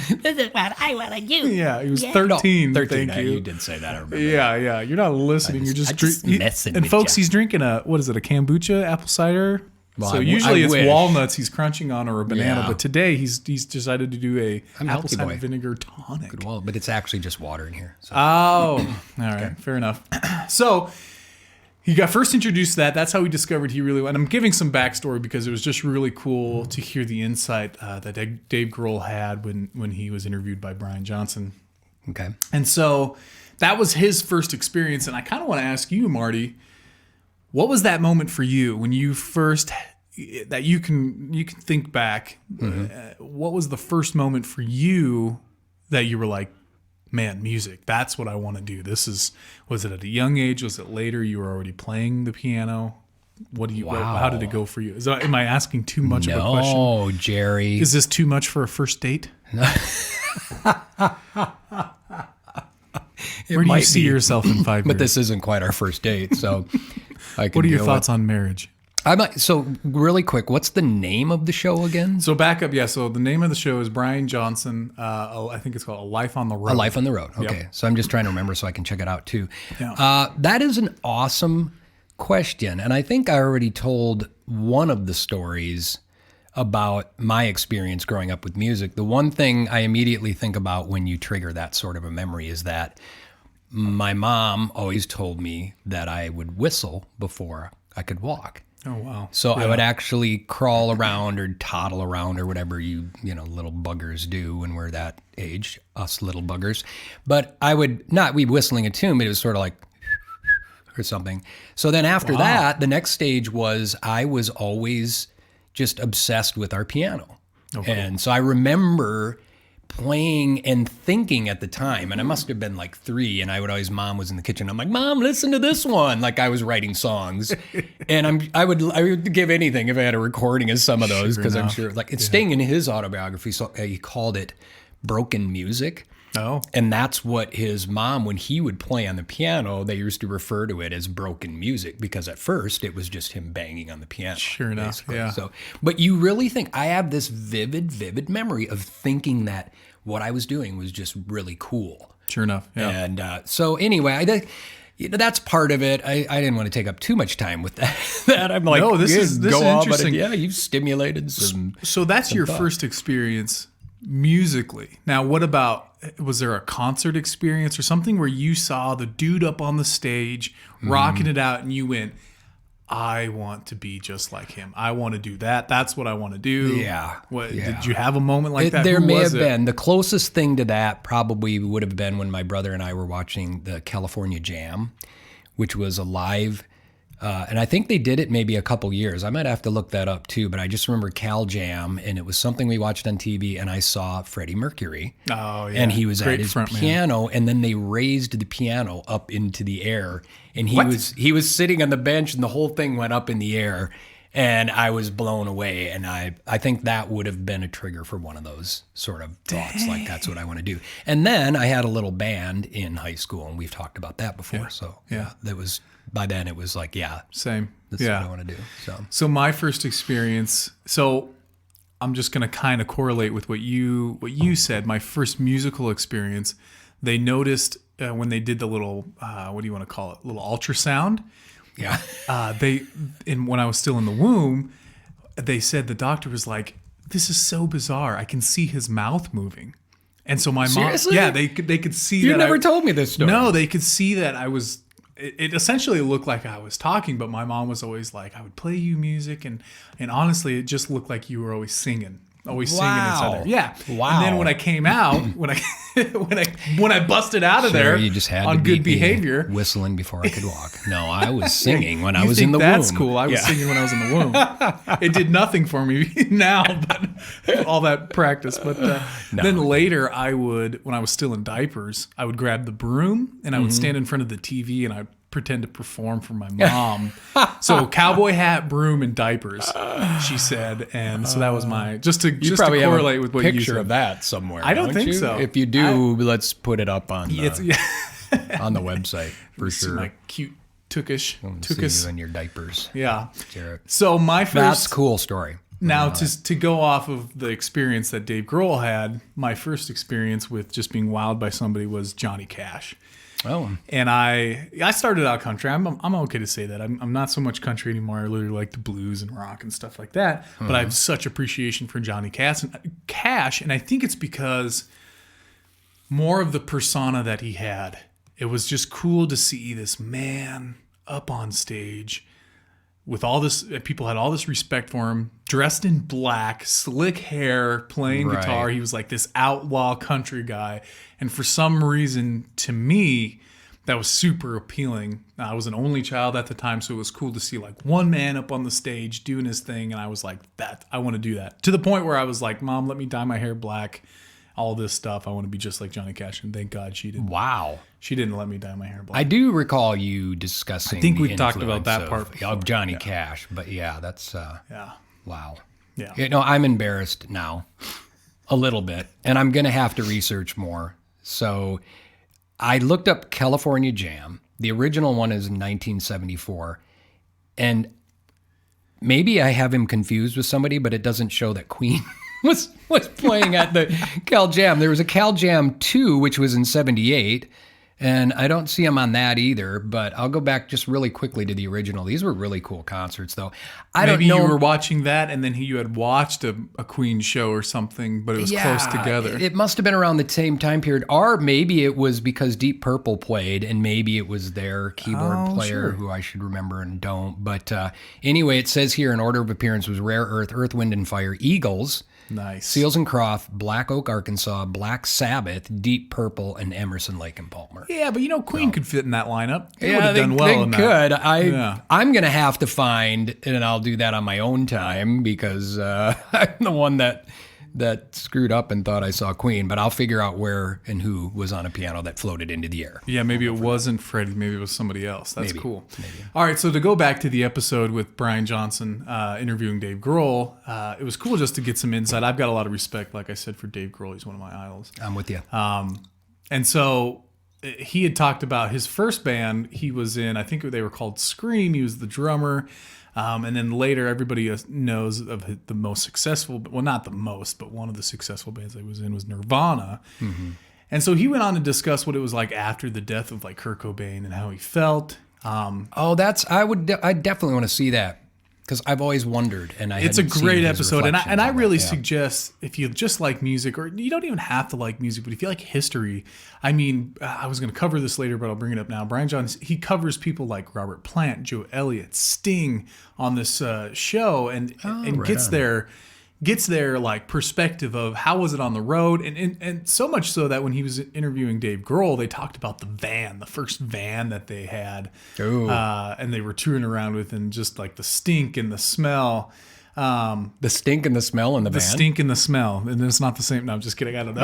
This is what I want to do. Yeah, he was 13. 13. Thank you. You did say that. I remember. Yeah. You're not listening. You're just messing And with folks, ya. he's drinking a kombucha apple cider. Well, So I usually it's wish. walnuts he's crunching on or a banana, Yeah. but today he's decided to do a I'm apple healthy cider boy. vinegar tonic. Well, but it's actually just water in here. So. Oh, all right, fair enough. So he got first introduced to that. That's how we discovered he really. And I'm giving some backstory because it was just really cool to hear the insight that Dave Grohl had when he was interviewed by Brian Johnson. Okay. And so that was his first experience. And I kind of want to ask you, Marty, what was that moment for you when you first that you can think back? What was the first moment for you that you were like, man, music, that's what I want to do? Was it at a young age? Was it later? You were already playing the piano? How did it go for you? Am I asking too much of a question? No, Jerry. Is this too much for a first date? Where do you see yourself in 5 years? But this isn't quite our first date, so I can What are your deal thoughts on marriage? So really quick, what's the name of the show again? So back up, yeah. So the name of the show is Brian Johnson. I think it's called A Life on the Road. A Life on the Road. Okay. Yep. So I'm just trying to remember so I can check it out too. Yeah. That is an awesome question. And I think I already told one of the stories about my experience growing up with music. The one thing I immediately think about when you trigger that sort of a memory is that my mom always told me that I would whistle before I could walk. Oh, wow. So I would actually crawl around or toddle around or whatever you little buggers do when we're that age, us little buggers. But I would not be whistling a tune, but it was sort of like or something. So then after that, the next stage was I was always just obsessed with our piano. Okay. And so I remember playing and thinking at the time, and I must have been like 3, and Mom was in the kitchen. I'm like, Mom, listen to this one. Like I was writing songs, and I would give anything if I had a recording of some of those because I'm sure like it's staying in his autobiography. So he called it broken music. Oh. And that's what his mom, when he would play on the piano, they used to refer to it as broken music because at first it was just him banging on the piano. Sure enough, basically. yeah. So, but you really think, I have this vivid memory of thinking that what I was doing was just really cool. Sure enough, yeah. And so anyway, I think that's part of it. I didn't want to take up too much time with that. I'm like, No, this is interesting. Yeah, you've stimulated some. So that's your thought. first experience musically. Now, what about, was there a concert experience or something where you saw the dude up on the stage rocking it out and you went, I want to be just like him. I want to do that. That's what I want to do. Yeah. Did you have a moment like that? There Who may was have it? been. The closest thing to that probably would have been when my brother and I were watching the California Jam, which was a live, and I think they did it maybe a couple years. I might have to look that up too, but I just remember Cal Jam, and it was something we watched on TV, and I saw Freddie Mercury. Oh, yeah. And he was Great at his frontman. piano, and then they raised the piano up into the air, and he was sitting on the bench, and the whole thing went up in the air, and I was blown away. And I think that would have been a trigger for one of those sort of thoughts, like that's what I want to do. And then I had a little band in high school, and we've talked about that before. Yeah. So Yeah. that was by then it was like, yeah, Same. that's yeah. what I want to do. So my first experience, so I'm just going to kind of correlate with what you said. My first musical experience, they noticed when they did the little, what do you want to call it? Little ultrasound. Yeah. When I was still in the womb, they said the doctor was like, this is so bizarre. I can see his mouth moving. And so my Seriously? mom, yeah, they could see You that. never told me this story. No, they could see that I was. It essentially looked like I was talking, but my mom was always like, I would play you music, and honestly, it just looked like you were always singing. Always singing inside there. Yeah. Wow. And then when I came out, when I busted out of there You just had on to good beat me behavior. whistling before I could walk. No, I was singing when I You was think in the that's womb. cool. I was Yeah. singing when I was in the womb. It did nothing for me now, but all that practice. But then later, when I was still in diapers, I would grab the broom and I would stand in front of the TV and I'd pretend to perform for my mom. So cowboy hat, broom, and diapers, she said. And so that was my, just to Probably have correlate a with what you picture said. of that somewhere. I don't think you? so. If you do, let's put it up on It's on the website for see sure. my cute tookish. See you in your diapers. Yeah. Jarrett. So my first. That's a cool story. Now, to go off of the experience that Dave Grohl had, my first experience with just being wowed by somebody was Johnny Cash. Oh, And I started out country. I'm okay to say that. I'm not so much country anymore. I literally like the blues and rock and stuff like that. But I have such appreciation for Johnny Cash, and I think it's because more of the persona that he had. It was just cool to see this man up on stage with all this. People had all this respect for him, dressed in black, slick hair, playing guitar. He was like this outlaw country guy. And for some reason, to me, that was super appealing. I was an only child at the time, so it was cool to see like one man up on the stage doing his thing. And I was like, I want to do that. To the point where I was like, Mom, let me dye my hair black. All this stuff. I want to be just like Johnny Cash. And thank God she didn't. wow. She didn't let me dye my hair black. I do recall you discussing. I think the we've talked about influence that part before. of Johnny Cash, but yeah, that's Yeah. wow. Yeah. You know, I'm embarrassed now, a little bit, and I'm gonna have to research more. So, I looked up California Jam. The original one is 1974, and maybe I have him confused with somebody, but it doesn't show that Queen was playing at the Cal Jam. There was a Cal Jam 2, which was in 78, and I don't see him on that either, but I'll go back just really quickly to the original. These were really cool concerts, though. Maybe don't know. you were watching that and then you had watched a Queen show or something, but it was close together. It must have been around the same time period, or maybe it was because Deep Purple played, and maybe it was their keyboard player who I should remember and don't. But anyway, it says here in order of appearance was Rare Earth, Earth, Wind and Fire, Eagles, Nice. Seals and Croft, Black Oak, Arkansas, Black Sabbath, Deep Purple, and Emerson, Lake and Palmer. Yeah, but Queen could fit in that lineup. They would Yeah, have done well in they that. could. I'm going to have to find, and I'll do that on my own time because I'm the one that screwed up and thought I saw Queen, but I'll figure out where and who was on a piano that floated into the air. Yeah, maybe it wasn't Freddie. Maybe it was somebody else. That's Maybe. cool. All right, so to go back to the episode with Brian Johnson interviewing Dave Grohl, it was cool just to get some insight. I've got a lot of respect, like I said, for Dave Grohl. He's one of my idols. I'm with you. And so he had talked about his first band he was in. I think they were called Scream. He was the drummer. And then later, everybody knows of the most successful, well, not the most, but one of the successful bands that he was in was Nirvana. Mm-hmm. And so he went on to discuss what it was like after the death of like Kurt Cobain and how he felt. I definitely want to see that because I've always wondered, and it's a great episode, and I really suggest suggest if you just like music, or you don't even have to like music, but if you like history, I mean, I was going to cover this later, but I'll bring it up now. Brian Johnson, he covers people like Robert Plant, Joe Elliott, Sting on this show, and gets their like perspective of how was it on the road, and so much so that when he was interviewing Dave Grohl, they talked about the first van that they had, and they were touring around with, and just like the stink and the smell. the stink and the smell in the van. The stink and the smell, and it's not the same. No, I'm just kidding. I don't know.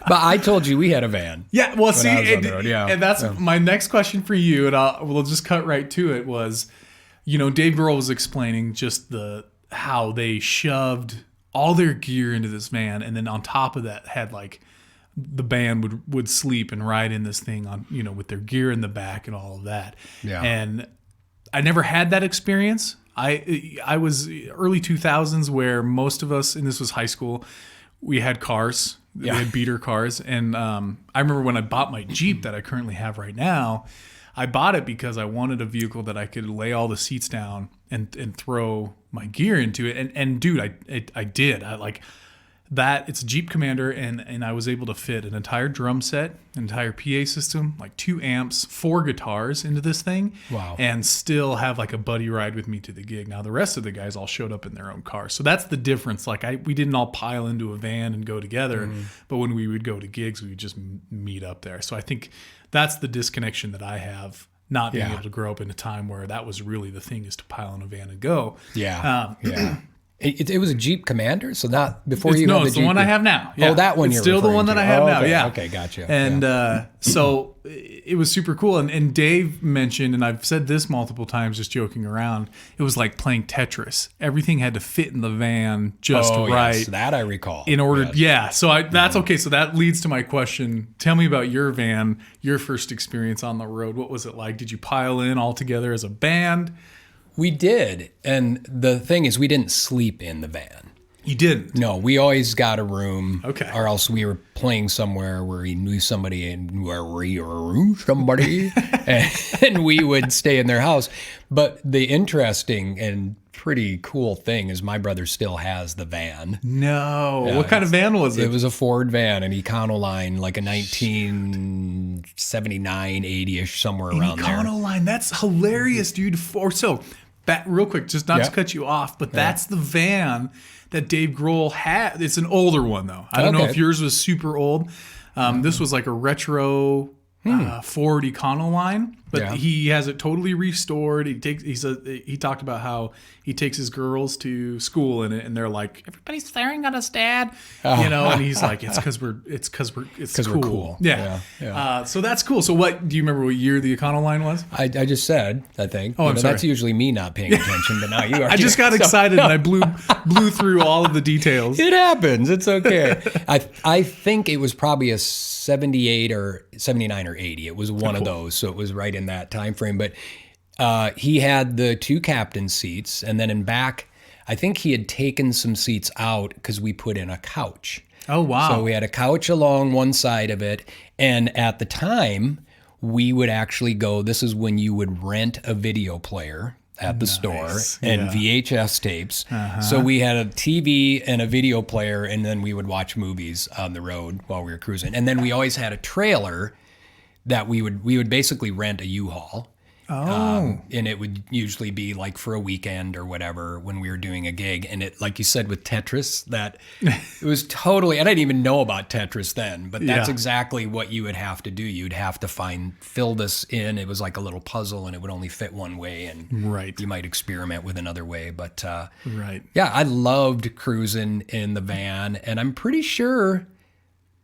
But I told you we had a van. Yeah, well, see, I was on the road, and that's my next question for you, and we'll just cut right to it. Was, Dave Grohl was explaining just how they shoved all their gear into this van, and then on top of that had like the band would sleep and ride in this thing on with their gear in the back and all of that. Yeah. And I never had that experience. I was early 2000s where most of us, and this was high school, we had cars. We had beater cars, and I remember when I bought my Jeep that I currently have right now. I bought it because I wanted a vehicle that I could lay all the seats down and throw my gear into it. And dude, I did. I like that. It's a Jeep Commander, and I was able to fit an entire drum set, an entire PA system, like 2 amps, 4 guitars into this thing. Wow. And still have like a buddy ride with me to the gig. Now the rest of the guys all showed up in their own cars. So that's the difference. Like we didn't all pile into a van and go together, but when we would go to gigs, we would just meet up there. So I think that's the disconnection that I have, not being able to grow up in a time where that was really the thing, is to pile in a van and go. Yeah. It was a Jeep Commander, so not before you. No, had it's the the one Jeep. I have now. Yeah. Oh, that one. It's you're still the one referring that to. I have now. Okay. Yeah. Okay, gotcha. And so it was super cool. And Dave mentioned, and I've said this multiple times, just joking around, it was like playing Tetris. Everything had to fit in the van just right. Yes, that I recall. In order, Yes. So that's okay. So that leads to my question. Tell me about your van, your first experience on the road. What was it like? Did you pile in all together as a band? We did. And the thing is, we didn't sleep in the van. You didn't? No, we always got a room. Okay. Or else we were playing somewhere where he knew somebody and where we knew somebody. and we would stay in their house. But the interesting and pretty cool thing is my brother still has the van. No. What kind of van was it? It was a Ford van, an Econoline, like a 1979, 80-ish, somewhere around there. Econoline. That's hilarious, dude. Real quick, just not to cut you off, but that's the van that Dave Grohl had. It's an older one, though. I don't know if yours was super old. This was like a retro Ford Econoline, but he has it totally restored. He talked about how he takes his girls to school in it, and they're like, "Everybody's staring at us, Dad," and he's like, "It's because we're cool." Yeah. So that's cool. So do you remember what year the Econoline was? I just said, I think. Oh, I'm sorry. That's usually me not paying attention, but now you are. I just got excited and I blew through all of the details. It happens. It's okay. I think it was probably a 78 or 79 or 80. It was one of those, so it was right in that time frame. But he had the two captain seats, and then in back, I think he had taken some seats out because we put in a couch. Oh, wow. So we had a couch along one side of it, and at the time, we would actually go, this is when you would rent a video player at the store and VHS tapes. So we had a TV and a video player, and then we would watch movies on the road while we were cruising. And then we always had a trailer that we would basically rent a U-Haul. And it would usually be like for a weekend or whatever when we were doing a gig. And it, like you said, with Tetris, that it was totally, I didn't even know about Tetris then, but that's exactly what you would have to do. You'd have to fill this in. It was like a little puzzle and it would only fit one way, and you might experiment with another way. But yeah, I loved cruising in the van, and I'm pretty sure,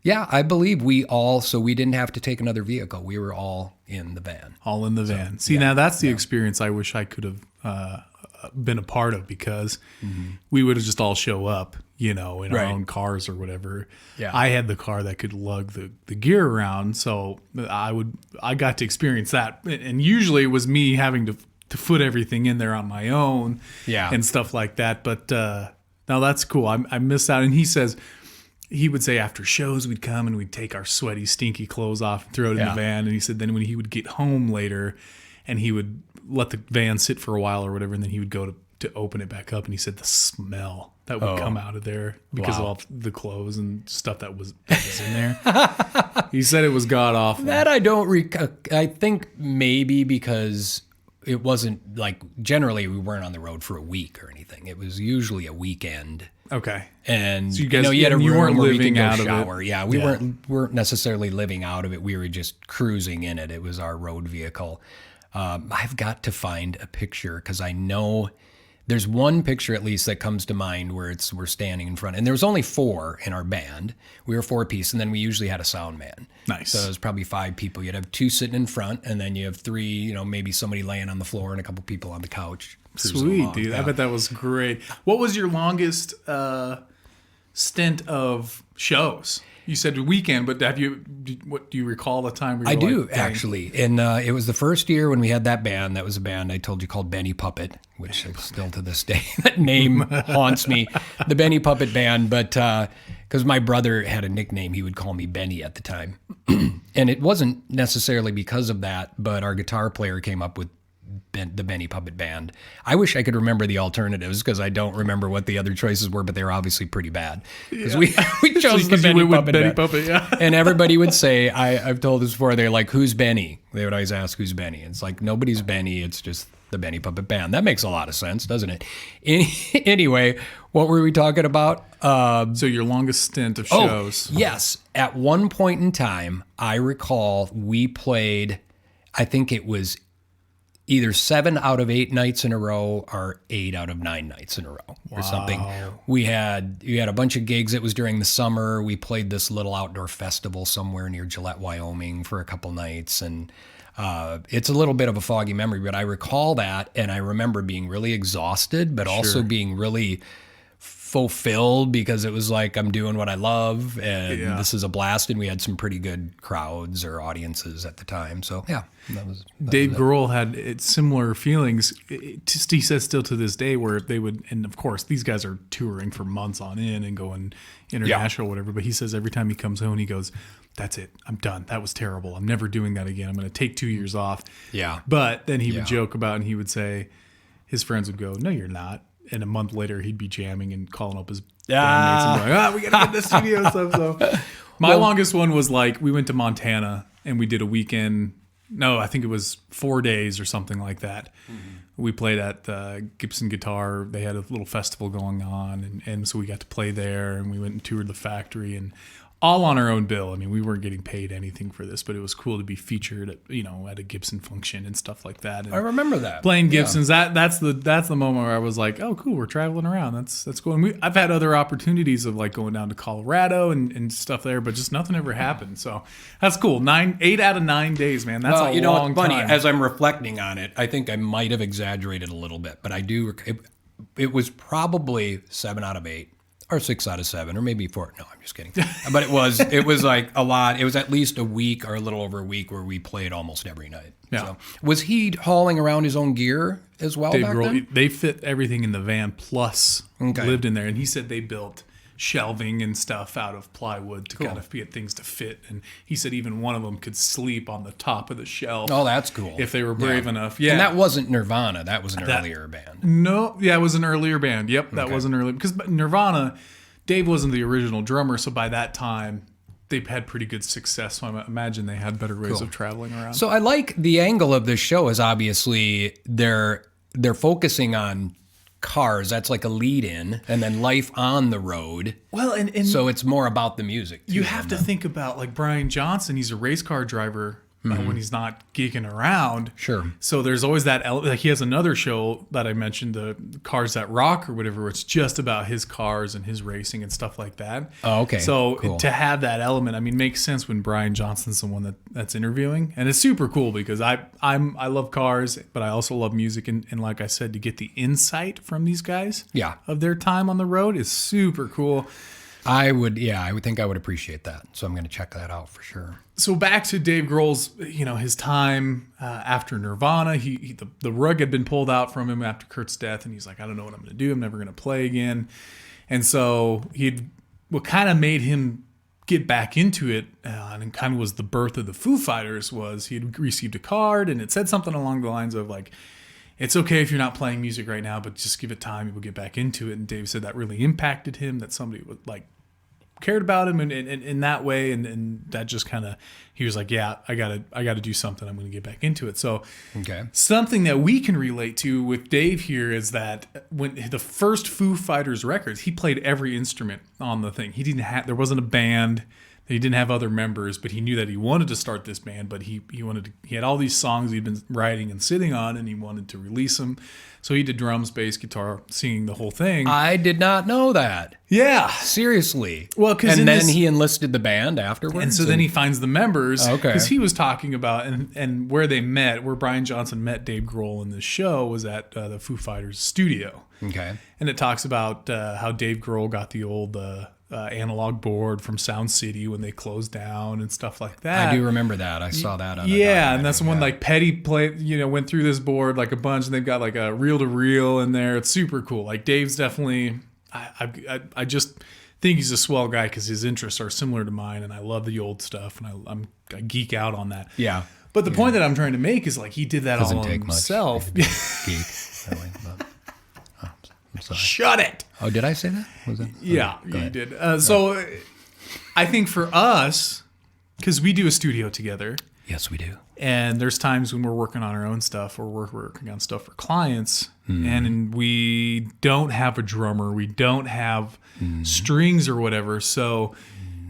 I believe we didn't have to take another vehicle. We were all in the van. All in the van. See, now that's the experience I wish I could have been a part of, because we would have just all show up, in our own cars or whatever. Yeah. I had the car that could lug the gear around, so I got to experience that. And usually it was me having to put everything in there on my own and stuff like that. But now that's cool. I missed out. And he would say after shows we'd come and we'd take our sweaty, stinky clothes off and throw it in the van. And he said then when he would get home later and he would let the van sit for a while or whatever, and then he would go to open it back up, and he said the smell that would come out of there because of all the clothes and stuff that was in there. He said it was god awful. That I don't I think maybe because it wasn't like, generally we weren't on the road for a week or anything. It was usually a weekend. Okay. And so you guys, you had a room you weren't where living we could go out shower. of it. Yeah, we weren't necessarily living out of it. We were just cruising in it. It was our road vehicle. I've got to find a picture, because I know there's one picture at least that comes to mind where we're standing in front. And there was only 4 in our band. We were 4-piece, and then we usually had a sound man. Nice. So it was probably 5 people. You'd have 2 sitting in front, and then you have 3, maybe somebody laying on the floor and a couple people on the couch. Sweet, dude. I bet that was great. What was your longest stint of shows? You said weekend, but do you recall the time? I do, actually. And it was the first year when we had that band. That was a band I told you called Benny Puppet, which still to this day, that name haunts me. The Benny Puppet Band, but because my brother had a nickname, he would call me Benny at the time. And it wasn't necessarily because of that, but our guitar player came up with the Benny Puppet Band. I wish I could remember the alternatives, because I don't remember what the other choices were, but they were obviously pretty bad. Because we chose the Benny Puppet Band. And everybody would say, I've told this before, they're like, who's Benny? They would always ask, who's Benny? It's like, nobody's Benny, it's just the Benny Puppet Band. That makes a lot of sense, doesn't it? Anyway, what were we talking about? So your longest stint of shows. Yes. At one point in time, I recall we played, I think it was either 7 out of 8 nights in a row or 8 out of 9 nights in a row or something. We had a bunch of gigs. It was during the summer. We played this little outdoor festival somewhere near Gillette, Wyoming for a couple nights. And it's a little bit of a foggy memory, but I recall that. And I remember being really exhausted, but also being really fulfilled because it was like I'm doing what I love and Yeah. this is a blast, and we had some pretty good crowds or audiences at the time. So yeah, that Dave was Grohl had similar feelings. He says still to this day where they would, and of course these guys are touring for months on end and going international or whatever. But he says every time he comes home, he goes, "That's it. I'm done. That was terrible. I'm never doing that again. I'm going to take 2 years off." Yeah. But then he would Yeah. joke about, and he would say, his friends would go, "No, you're not." And a month later, he'd be jamming and calling up his bandmates and going, "We got to get in the studio stuff." So my longest one was like, we went to Montana and we did a weekend. No, I think it was 4 days or something like that. We played at Gibson Guitar. They had a little festival going on. And so we got to play there, and we went and toured the factory, and all on our own bill. I mean, we weren't getting paid anything for this, but it was cool to be featured at, at a Gibson function and stuff like that. And I remember that. playing Gibsons. That's the moment where I was like, oh, cool, we're traveling around. That's cool. And I've had other opportunities of like going down to Colorado and stuff there, but just nothing ever happened. So that's cool. 8 out of 9 days, man. That's a long it's funny. time. As I'm reflecting on it, I think I might have exaggerated a little bit, but I do. It was probably 7 out of 8. Or 6 out of 7, or maybe 4. No, I'm just kidding. But it was like a lot. It was at least a week or a little over a week where we played almost every night. Yeah. So, was he hauling around his own gear as well Dave back Grohl, then? they fit everything in the van plus Okay. lived in there. And he said they built shelving and stuff out of plywood to kind of get things to fit. And he said even one of them could sleep on the top of the shelf. Oh, that's cool. If they were brave enough. Yeah. And that wasn't Nirvana. That was an earlier band. No, yeah, it was an earlier band. Yep, that was an early, because Nirvana, Dave wasn't the original drummer, so by that time they've had pretty good success. So I imagine they had better ways of traveling around. So I like the angle of this show is obviously they're focusing on cars. That's like a lead in, and then life on the road. Well, and So it's more about the music. you too, have to then. think about like Brian Johnson. He's a race car driver when he's not geeking around. Sure. So there's always that. Like he has another show that I mentioned, the Cars That Rock or whatever. Where it's just about his cars and his racing and stuff like that. Oh, okay. So Cool. to have that element, I mean, makes sense when Brian Johnson's the one that's interviewing, and it's super cool because I love cars, but I also love music, and like I said, to get the insight from these guys, Yeah. of their time on the road is super cool. I would think I would appreciate that. So I'm going to check that out for sure. So back to Dave Grohl's, his time after Nirvana, the rug had been pulled out from him after Kurt's death, and he's like, I don't know what I'm going to do. I'm never going to play again. And so what kind of made him get back into it, and it kind of was the birth of the Foo Fighters, was he had received a card, and it said something along the lines of like, it's okay if you're not playing music right now, but just give it time, you'll get back into it. And Dave said that really impacted him, that somebody would like cared about him and in that way, and that just kind of, he was like, yeah, I gotta do something. I'm gonna get back into it. So Okay. something that we can relate to with Dave here is that when the first Foo Fighters records, he played every instrument on the thing. There wasn't a band. He didn't have other members, but he knew that he wanted to start this band, but he had all these songs he'd been writing and sitting on, and he wanted to release them. So he did drums, bass, guitar, singing the whole thing. I did not know that. Yeah. Seriously. Well, 'cause in and then this- he enlisted the band afterwards. And so then he finds the members, Okay. because he was talking about, and where they met, where Brian Johnson met Dave Grohl in this show was at the Foo Fighters studio. Okay. And it talks about how Dave Grohl got the old analog board from Sound City when they closed down and stuff like that. I do remember that. I saw that on a Yeah, and that's the documentary, one yeah. like Petty played, went through this board like a bunch, and they've got like a reel to reel in there. It's super cool. Like Dave's definitely, I just think he's a swell guy because his interests are similar to mine, and I love the old stuff, and I geek out on that. Yeah. But the point that I'm trying to make is like he did that Doesn't all take himself. much. Geek. Really, but- I'm sorry. Shut it. Oh, did I say that? Was it? Yeah, Go you ahead. did. So I think for us, because we do a studio together, Yes, we do. and there's times when we're working on our own stuff or we're working on stuff for clients, Hmm. and we don't have a drummer, we don't have Hmm. strings or whatever. So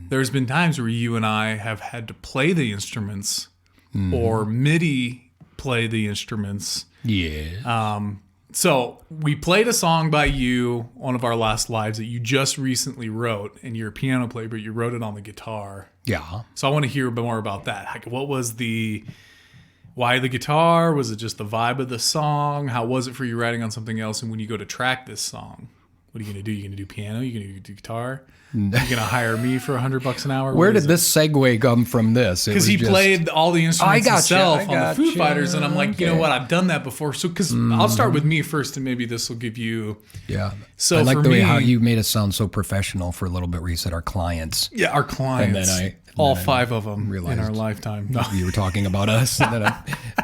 there's been times where you and I have had to play the instruments Hmm. or MIDI play the instruments. Yeah. So we played a song by you, one of our last lives that you just recently wrote, and you're a piano player, but you wrote it on the guitar. yeah. So I want to hear more about that. Like, what was why the guitar? Was it just the vibe of the song? How was it for you writing on something else? And when you go to track this song, What are you gonna do? You gonna do piano? You gonna do guitar? You gonna hire me for $100 an hour? Where What is did it? this segue come from this? Because he played all the instruments himself on the gotcha. Foo Fighters, and I'm like, you know Okay. what? I've done that before. So, because I'll start with me first, and maybe this will give you. Yeah. So I like for the way me- how you made us sound so professional for a little bit where you said our clients. Yeah, our clients. All 5 of them in realized our lifetime. No. You were talking about us. And then I'm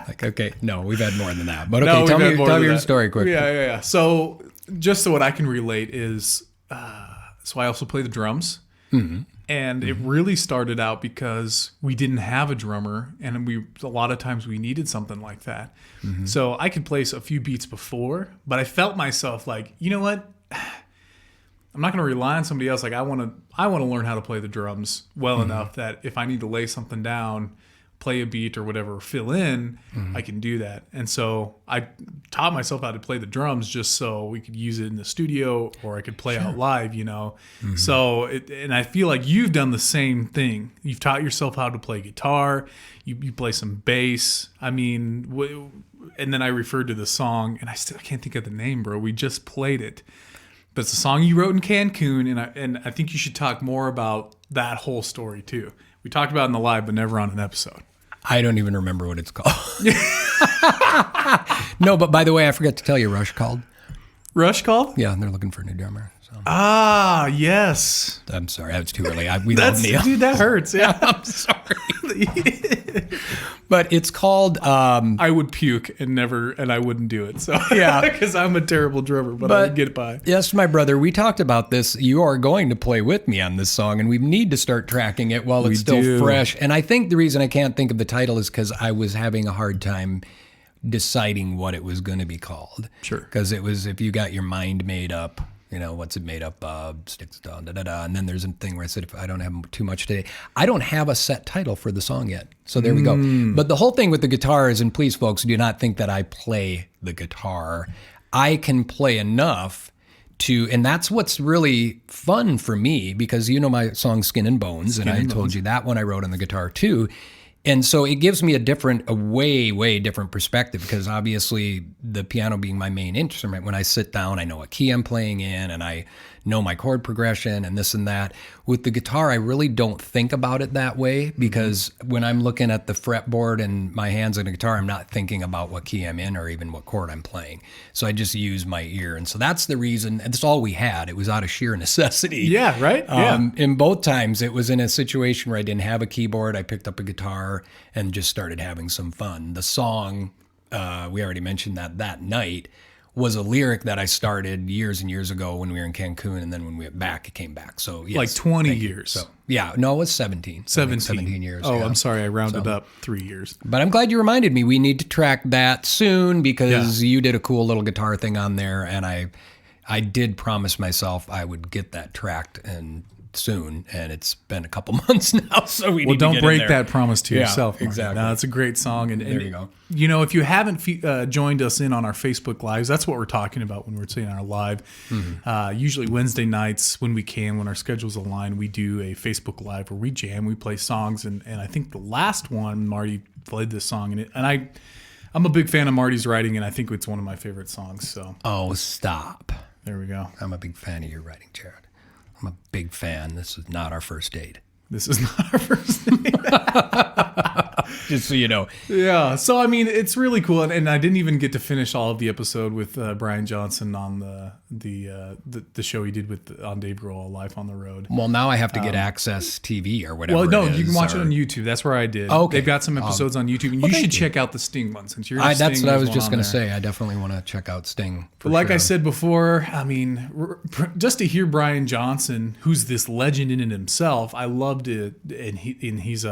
like, okay, no, we've had more than that. But okay, No, tell we've me, had more tell than me your that. story quick. Yeah. So, just so what I can relate is, so I also play the drums. Mm-hmm. And it really started out because we didn't have a drummer, and a lot of times we needed something like that. Mm-hmm. So I could place a few beats before, but I felt myself like, you know what? I'm not going to rely on somebody else. Like I want to learn how to play the drums well enough that if I need to lay something down, play a beat or whatever, fill in, I can do that. And so I taught myself how to play the drums just so we could use it in the studio or I could play out live, you know? So, and I feel like you've done the same thing. You've taught yourself how to play guitar. You play some bass. I mean, and then I referred to the song and I can't think of the name, bro. We just played it. But it's a song you wrote in Cancun, and I think you should talk more about that whole story too. We talked about it in the live, but never on an episode. I don't even remember what it's called. No, but by the way, I forgot to tell you, Rush called. Rush called? Yeah, they're looking for a new drummer. So Ah, yes. I'm sorry, it's too early. We love Neil. Dude, that hurts. Yeah. I'm sorry. But it's called. I would puke and I wouldn't do it. So Yeah. because I'm a terrible drummer, but I would get by. Yes, my brother, we talked about this. You are going to play with me on this song, and we need to start tracking it while it's still do. fresh. And I think the reason I can't think of the title is because I was having a hard time deciding what it was going to be called. Sure. Because it was, if you got your mind made up, you know, what's it made up of? Sticks down, da da da. And then there's a thing where I said, if I don't have too much today, I don't have a set title for the song yet. So there we go. But the whole thing with the guitar is, and please, folks, do not think that I play the guitar. I can play enough to, and that's what's really fun for me, because you know my song Skin and Bones, and I told you that one I wrote on the guitar too. And so it gives me a way different perspective, because obviously the piano being my main instrument, when I sit down, I know what key I'm playing in and I know my chord progression and this and that. With the guitar, I really don't think about it that way, because when I'm looking at the fretboard and my hands on the guitar, I'm not thinking about what key I'm in or even what chord I'm playing. So I just use my ear. And so that's the reason, and that's all we had. It was out of sheer necessity. Yeah, right? Yeah. In both times, it was in a situation where I didn't have a keyboard. I picked up a guitar and just started having some fun. The song, we already mentioned that night, was a lyric that I started years and years ago when we were in Cancun, and then when we went back, it came back. So yes, Like 20 thank you. years. So yeah, no, it was 17. I think 17 years. Oh, yeah. I'm sorry. I rounded up 3 years. But I'm glad you reminded me. We need to track that soon, because you did a cool little guitar thing on there, and I did promise myself I would get that tracked and soon, and it's been a couple months now, so we need to Don't get break in there. that promise to Yeah, yourself. Marty. exactly. No, it's a great song. And There you go. You know, if you haven't joined us in on our Facebook Lives, that's what we're talking about when we're saying our live. Usually Wednesday nights when we can, when our schedules align, we do a Facebook Live where we jam, we play songs. And I think the last one, Marty played this song. I'm a big fan of Marty's writing, and I think it's one of my favorite songs. So Oh, stop. there we go. I'm a big fan of your writing, Jared. I'm a big fan. This is not our first date. This is not our first name. Just so you know. Yeah. So, I mean, it's really cool. And I didn't even get to finish all of the episode with Brian Johnson on the show he did on Dave Grohl, Life on the Road. Well, now I have to get Access TV or whatever. Well, no, it is, you can watch or- it on YouTube. That's where I did. Okay. They've got some episodes on YouTube. And you should check out the Sting one, since you're That's Sting, what I there's was one just on going to there. say. I definitely want to check out Sting. But like I said before, I mean, just to hear Brian Johnson, who's this legend in and himself, I loved it. And he's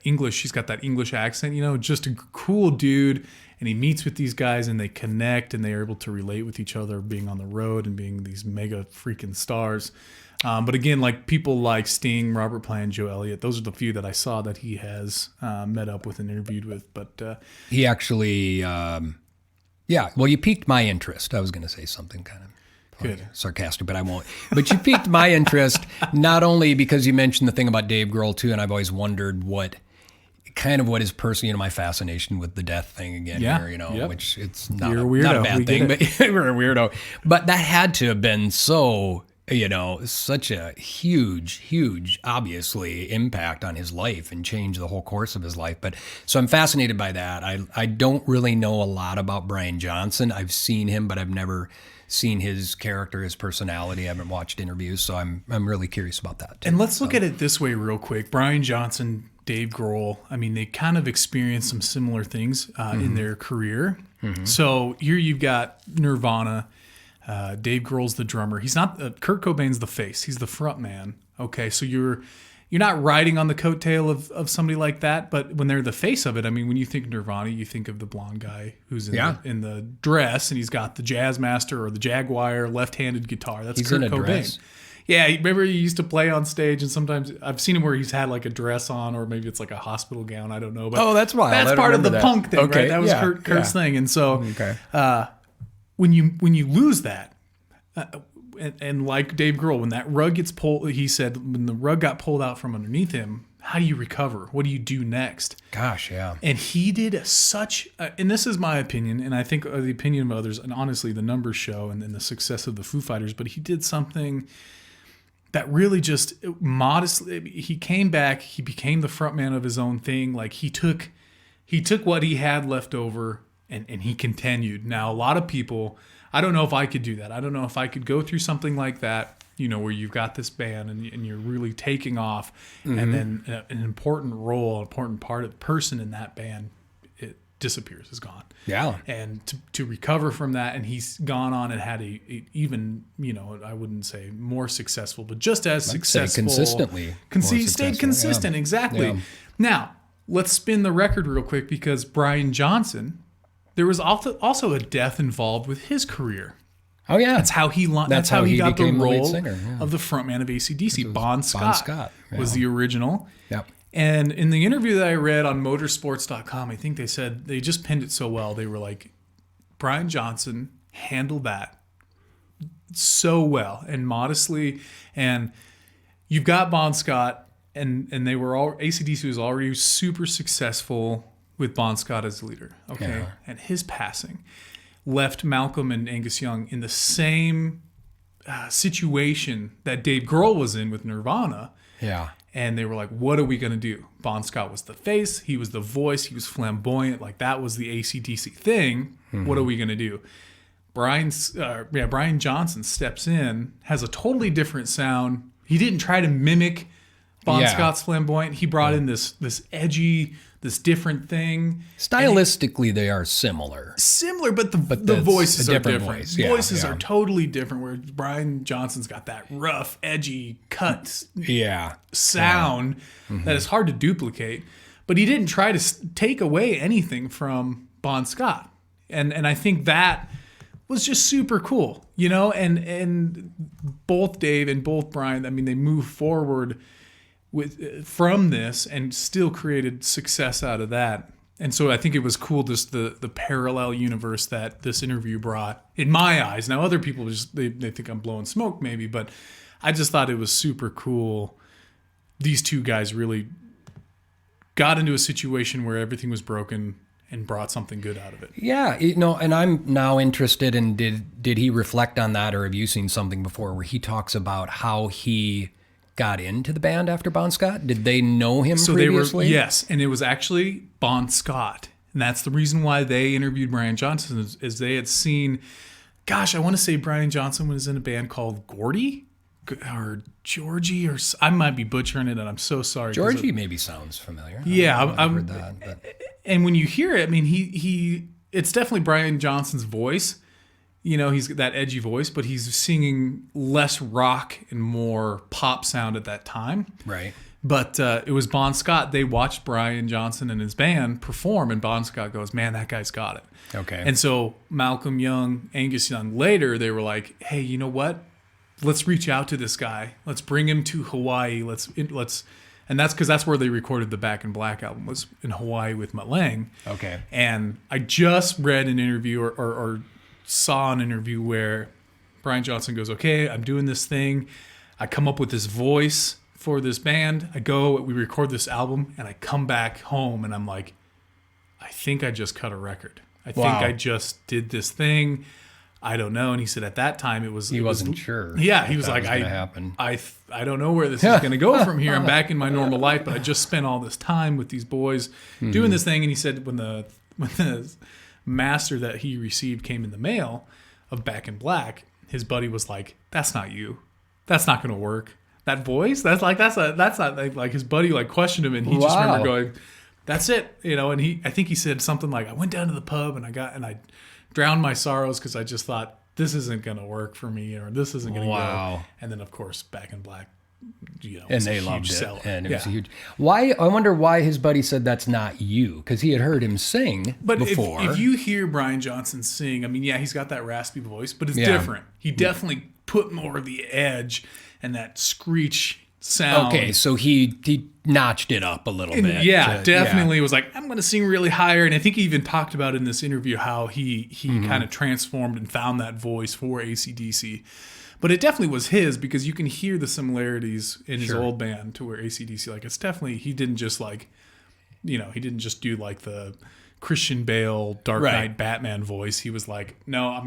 English. He's got that English accent, you know, just a cool dude. And he meets with these guys and they connect and they're able to relate with each other, being on the road and being these mega freaking stars. But again, like people like Sting, Robert Plant, Joe Elliott, those are the few that I saw that he has met up with and interviewed with. But He actually, well, you piqued my interest. I was going to say something kind of Good. sarcastic, but I won't. But you piqued my interest, not only because you mentioned the thing about Dave Grohl too, and I've always wondered kind of what is personally, my fascination with the death thing again Yeah, here, yep. which it's not, You're a not weirdo. a We bad thing, get but we're a weirdo. But that had to have been so, such a huge, obviously, impact on his life and change the whole course of his life. But so I'm fascinated by that. I don't really know a lot about Brian Johnson. I've seen him, but I've never seen his character, his personality. I haven't watched interviews, so I'm really curious about that too. And let's look at it this way real quick. Brian Johnson, Dave Grohl, I mean, they kind of experienced some similar things in their career. So here you've got Nirvana. Dave Grohl's the drummer. He's not, Kurt Cobain's the face. He's the front man. Okay, so you're not riding on the coattail of somebody like that, but when they're the face of it, I mean, when you think Nirvana, you think of the blonde guy who's in the dress, and he's got the Jazzmaster or the Jaguar left-handed guitar. That's He's Kurt in a Cobain. dress. Yeah, remember he used to play on stage, and sometimes I've seen him where he's had like a dress on, or maybe it's like a hospital gown. I don't know. But Oh, that's wild. I that's don't part of the remember that. punk thing, Okay, right? That was yeah, Kurt's thing. And so Okay. when you lose that, and like Dave Grohl, when that rug gets pulled, he said when the rug got pulled out from underneath him, how do you recover? What do you do next? Gosh, yeah. And he did such, and this is my opinion, and I think the opinion of others, and honestly, the numbers show and the success of the Foo Fighters, but he did something that really just modestly, he came back, he became the frontman of his own thing. Like he took what he had left over and he continued. Now, a lot of people, I don't know if I could do that. I don't know if I could go through something like that, where you've got this band and you're really taking off, and then an important role, an important part of the person in that band, it disappears, is gone. Yeah. And to recover from that, and he's gone on and had a even, I wouldn't say more successful, but just as successful. Consistently. Stayed consistent, yeah. exactly. Yeah. Now, let's spin the record real quick, because Brian Johnson, there was also a death involved with his career. Oh, yeah. That's how he got the became the lead role singer, yeah. of the frontman of AC/DC. Bon Scott was the original. Yep. And in the interview that I read on motorsports.com, I think they said they just pinned it so well. They were like, Brian Johnson handled that so well and modestly. And you've got Bon Scott, and they were all, AC/DC was already super successful with Bon Scott as leader. Okay. Yeah. And his passing left Malcolm and Angus Young in the same situation that Dave Grohl was in with Nirvana. Yeah. And they were like, what are we going to do? Bon Scott was the face. He was the voice. He was flamboyant. Like, that was the AC/DC thing. What are we going to do? Brian Johnson steps in, has a totally different sound. He didn't try to mimic Bon Scott's flamboyant. He brought in this edgy, this different thing. Stylistically, they are similar. Similar, but the that's voices a are different different. voice. Yeah, Voices yeah. are totally different, where Brian Johnson's got that rough, edgy, cut Yeah. sound that is hard to duplicate. But he didn't try to take away anything from Bon Scott. And I think that was just super cool, and both Dave and both Brian, I mean, they moved forward from this and still created success out of that. And so I think it was cool, just the parallel universe that this interview brought, in my eyes. Now, other people just they think I'm blowing smoke maybe, but I just thought it was super cool. These two guys really got into a situation where everything was broken and brought something good out of it. Yeah, and I'm now interested in, did he reflect on that, or have you seen something before where he talks about how he got into the band after Bon Scott? Did they know him previously? Yes, and it was actually Bon Scott. And that's the reason why they interviewed Brian Johnson, is they had seen, gosh, I want to say Brian Johnson was in a band called Gordy or Georgie, or I might be butchering it, and I'm so sorry. Georgie maybe sounds familiar. Yeah, I've heard that. But. And when you hear it, I mean, it's definitely Brian Johnson's voice. He's got that edgy voice, but he's singing less rock and more pop sound at that time. Right. But it was Bon Scott. They watched Brian Johnson and his band perform, and Bon Scott goes, man, that guy's got it. Okay. And so Malcolm Young, Angus Young, later, they were like, hey, you know what? Let's reach out to this guy. Let's bring him to Hawaii. Let's, and that's because that's where they recorded the Back in Black album, was in Hawaii with Mutt Lange. Okay. And I just read an interview or saw an interview where Brian Johnson goes, okay, I'm doing this thing. I come up with this voice for this band. We record this album, and I come back home, and I'm like, I think I just cut a record. I think I just did this thing. I don't know. And he said at that time he wasn't sure. Yeah, he was like, I don't know where this is going to go from here. I'm back in my normal life, but I just spent all this time with these boys doing this thing. And he said when the master that he received came in the mail of Back in Black, his buddy was like, "That's not you. That's not going to work. That voice. That's not like his buddy like questioned him, and he just remember going, that's it, you know." And I think he said something like, "I went down to the pub and I drowned my sorrows because I just thought this isn't going to work for me, or this isn't going to go." And then of course Back in Black, you know, and they loved it, seller. and it was a huge. Why? I wonder why his buddy said that's not you, because he had heard him sing before. If you hear Brian Johnson sing, I mean, yeah, he's got that raspy voice, but it's different. He definitely put more of the edge and that screech sound. Okay, so he notched it up a little bit. Yeah, definitely was like, I'm going to sing really higher. And I think he even talked about in this interview how he kind of transformed and found that voice for AC/DC. But it definitely was his, because you can hear the similarities in his old band to where AC/DC, like, it's definitely, he didn't just like, you know, he didn't just do like the Christian Bale Dark Knight Batman voice. He was like, no,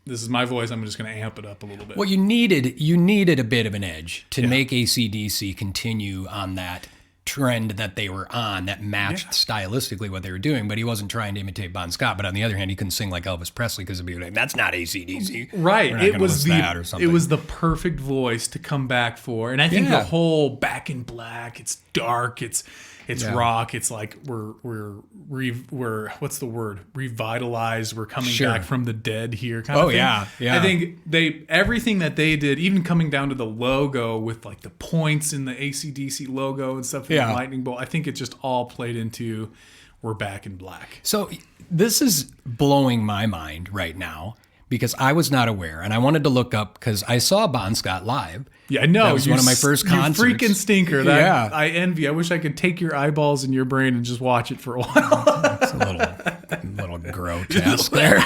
this is my voice. I'm just going to amp it up a little bit. Well, you needed a bit of an edge to make AC/DC continue on that trend that they were on, that matched stylistically what they were doing. But he wasn't trying to imitate Bon Scott. But on the other hand, he couldn't sing like Elvis Presley, because it'd be like, that's not AC/DC. Right. It was the perfect voice to come back for. And I think the whole Back in Black, it's dark, it's rock, it's like we're what's the word? Revitalized. We're coming back from the dead here kind of thing. Yeah. I think everything that they did, even coming down to the logo with like the points in the AC/DC logo and stuff, the lightning bolt, I think it just all played into we're Back in Black. So this is blowing my mind right now, because I was not aware, and I wanted to look up because I saw Bon Scott live. Yeah, I know. That was one of my first concerts. You freaking stinker. I envy. I wish I could take your eyeballs in your brain and just watch it for a while. It's a little grotesque there.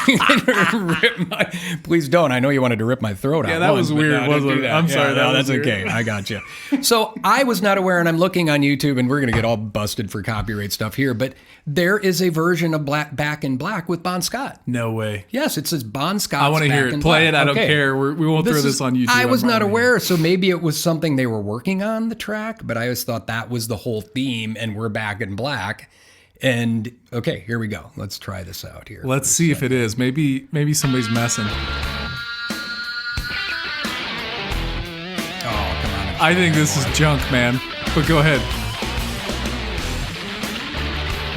Please don't. I know you wanted to rip my throat out. Yeah, that was weird, wasn't it? I'm sorry. That's okay. I got you. So I was not aware, and I'm looking on YouTube, and we're going to get all busted for copyright stuff here, but there is a version of Back in Black with Bon Scott. No way. Yes, it says Bon Scott. I want to hear it. Play it. I don't care. We won't throw this on YouTube. I was not aware, so maybe it was something they were working on, the track, but I always thought that was the whole theme, and we're Back in Black. And okay, here we go. Let's try this out here. Let's see if it is. Maybe somebody's messing. Oh, come on. I think this is junk, man. But go ahead.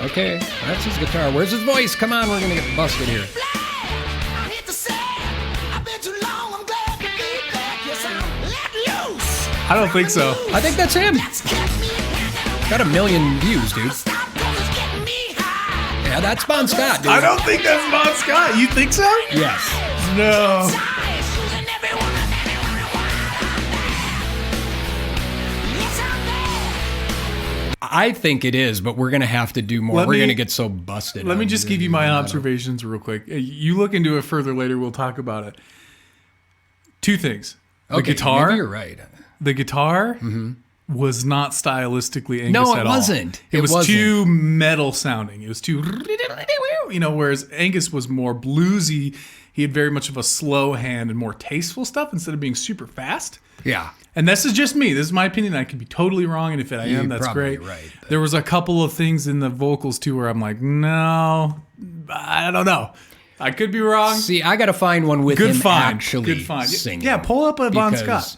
Okay, that's his guitar. Where's his voice? Come on, we're going to get busted here. I don't think so. I think that's him. Got 1 million views, dude. Yeah, that's Bon Scott, dude. I don't think that's Bon Scott. You think so? Yes. No. I think it is, but we're going to have to do more. We're going to get so busted. Let me just give you my observations real quick. You look into it further later. We'll talk about it. 2 things. The guitar. Maybe you're right. The guitar was not stylistically Angus at all. No, it wasn't. It was too metal sounding. It was too, whereas Angus was more bluesy. He had very much of a slow hand and more tasteful stuff instead of being super fast. Yeah. And this is just me. This is my opinion. I could be totally wrong, and if I am, that's great. Right. There was a couple of things in the vocals too where I'm like, no, I don't know. I could be wrong. See, I got to find one with him actually singing. Yeah, pull up a Bon Scott.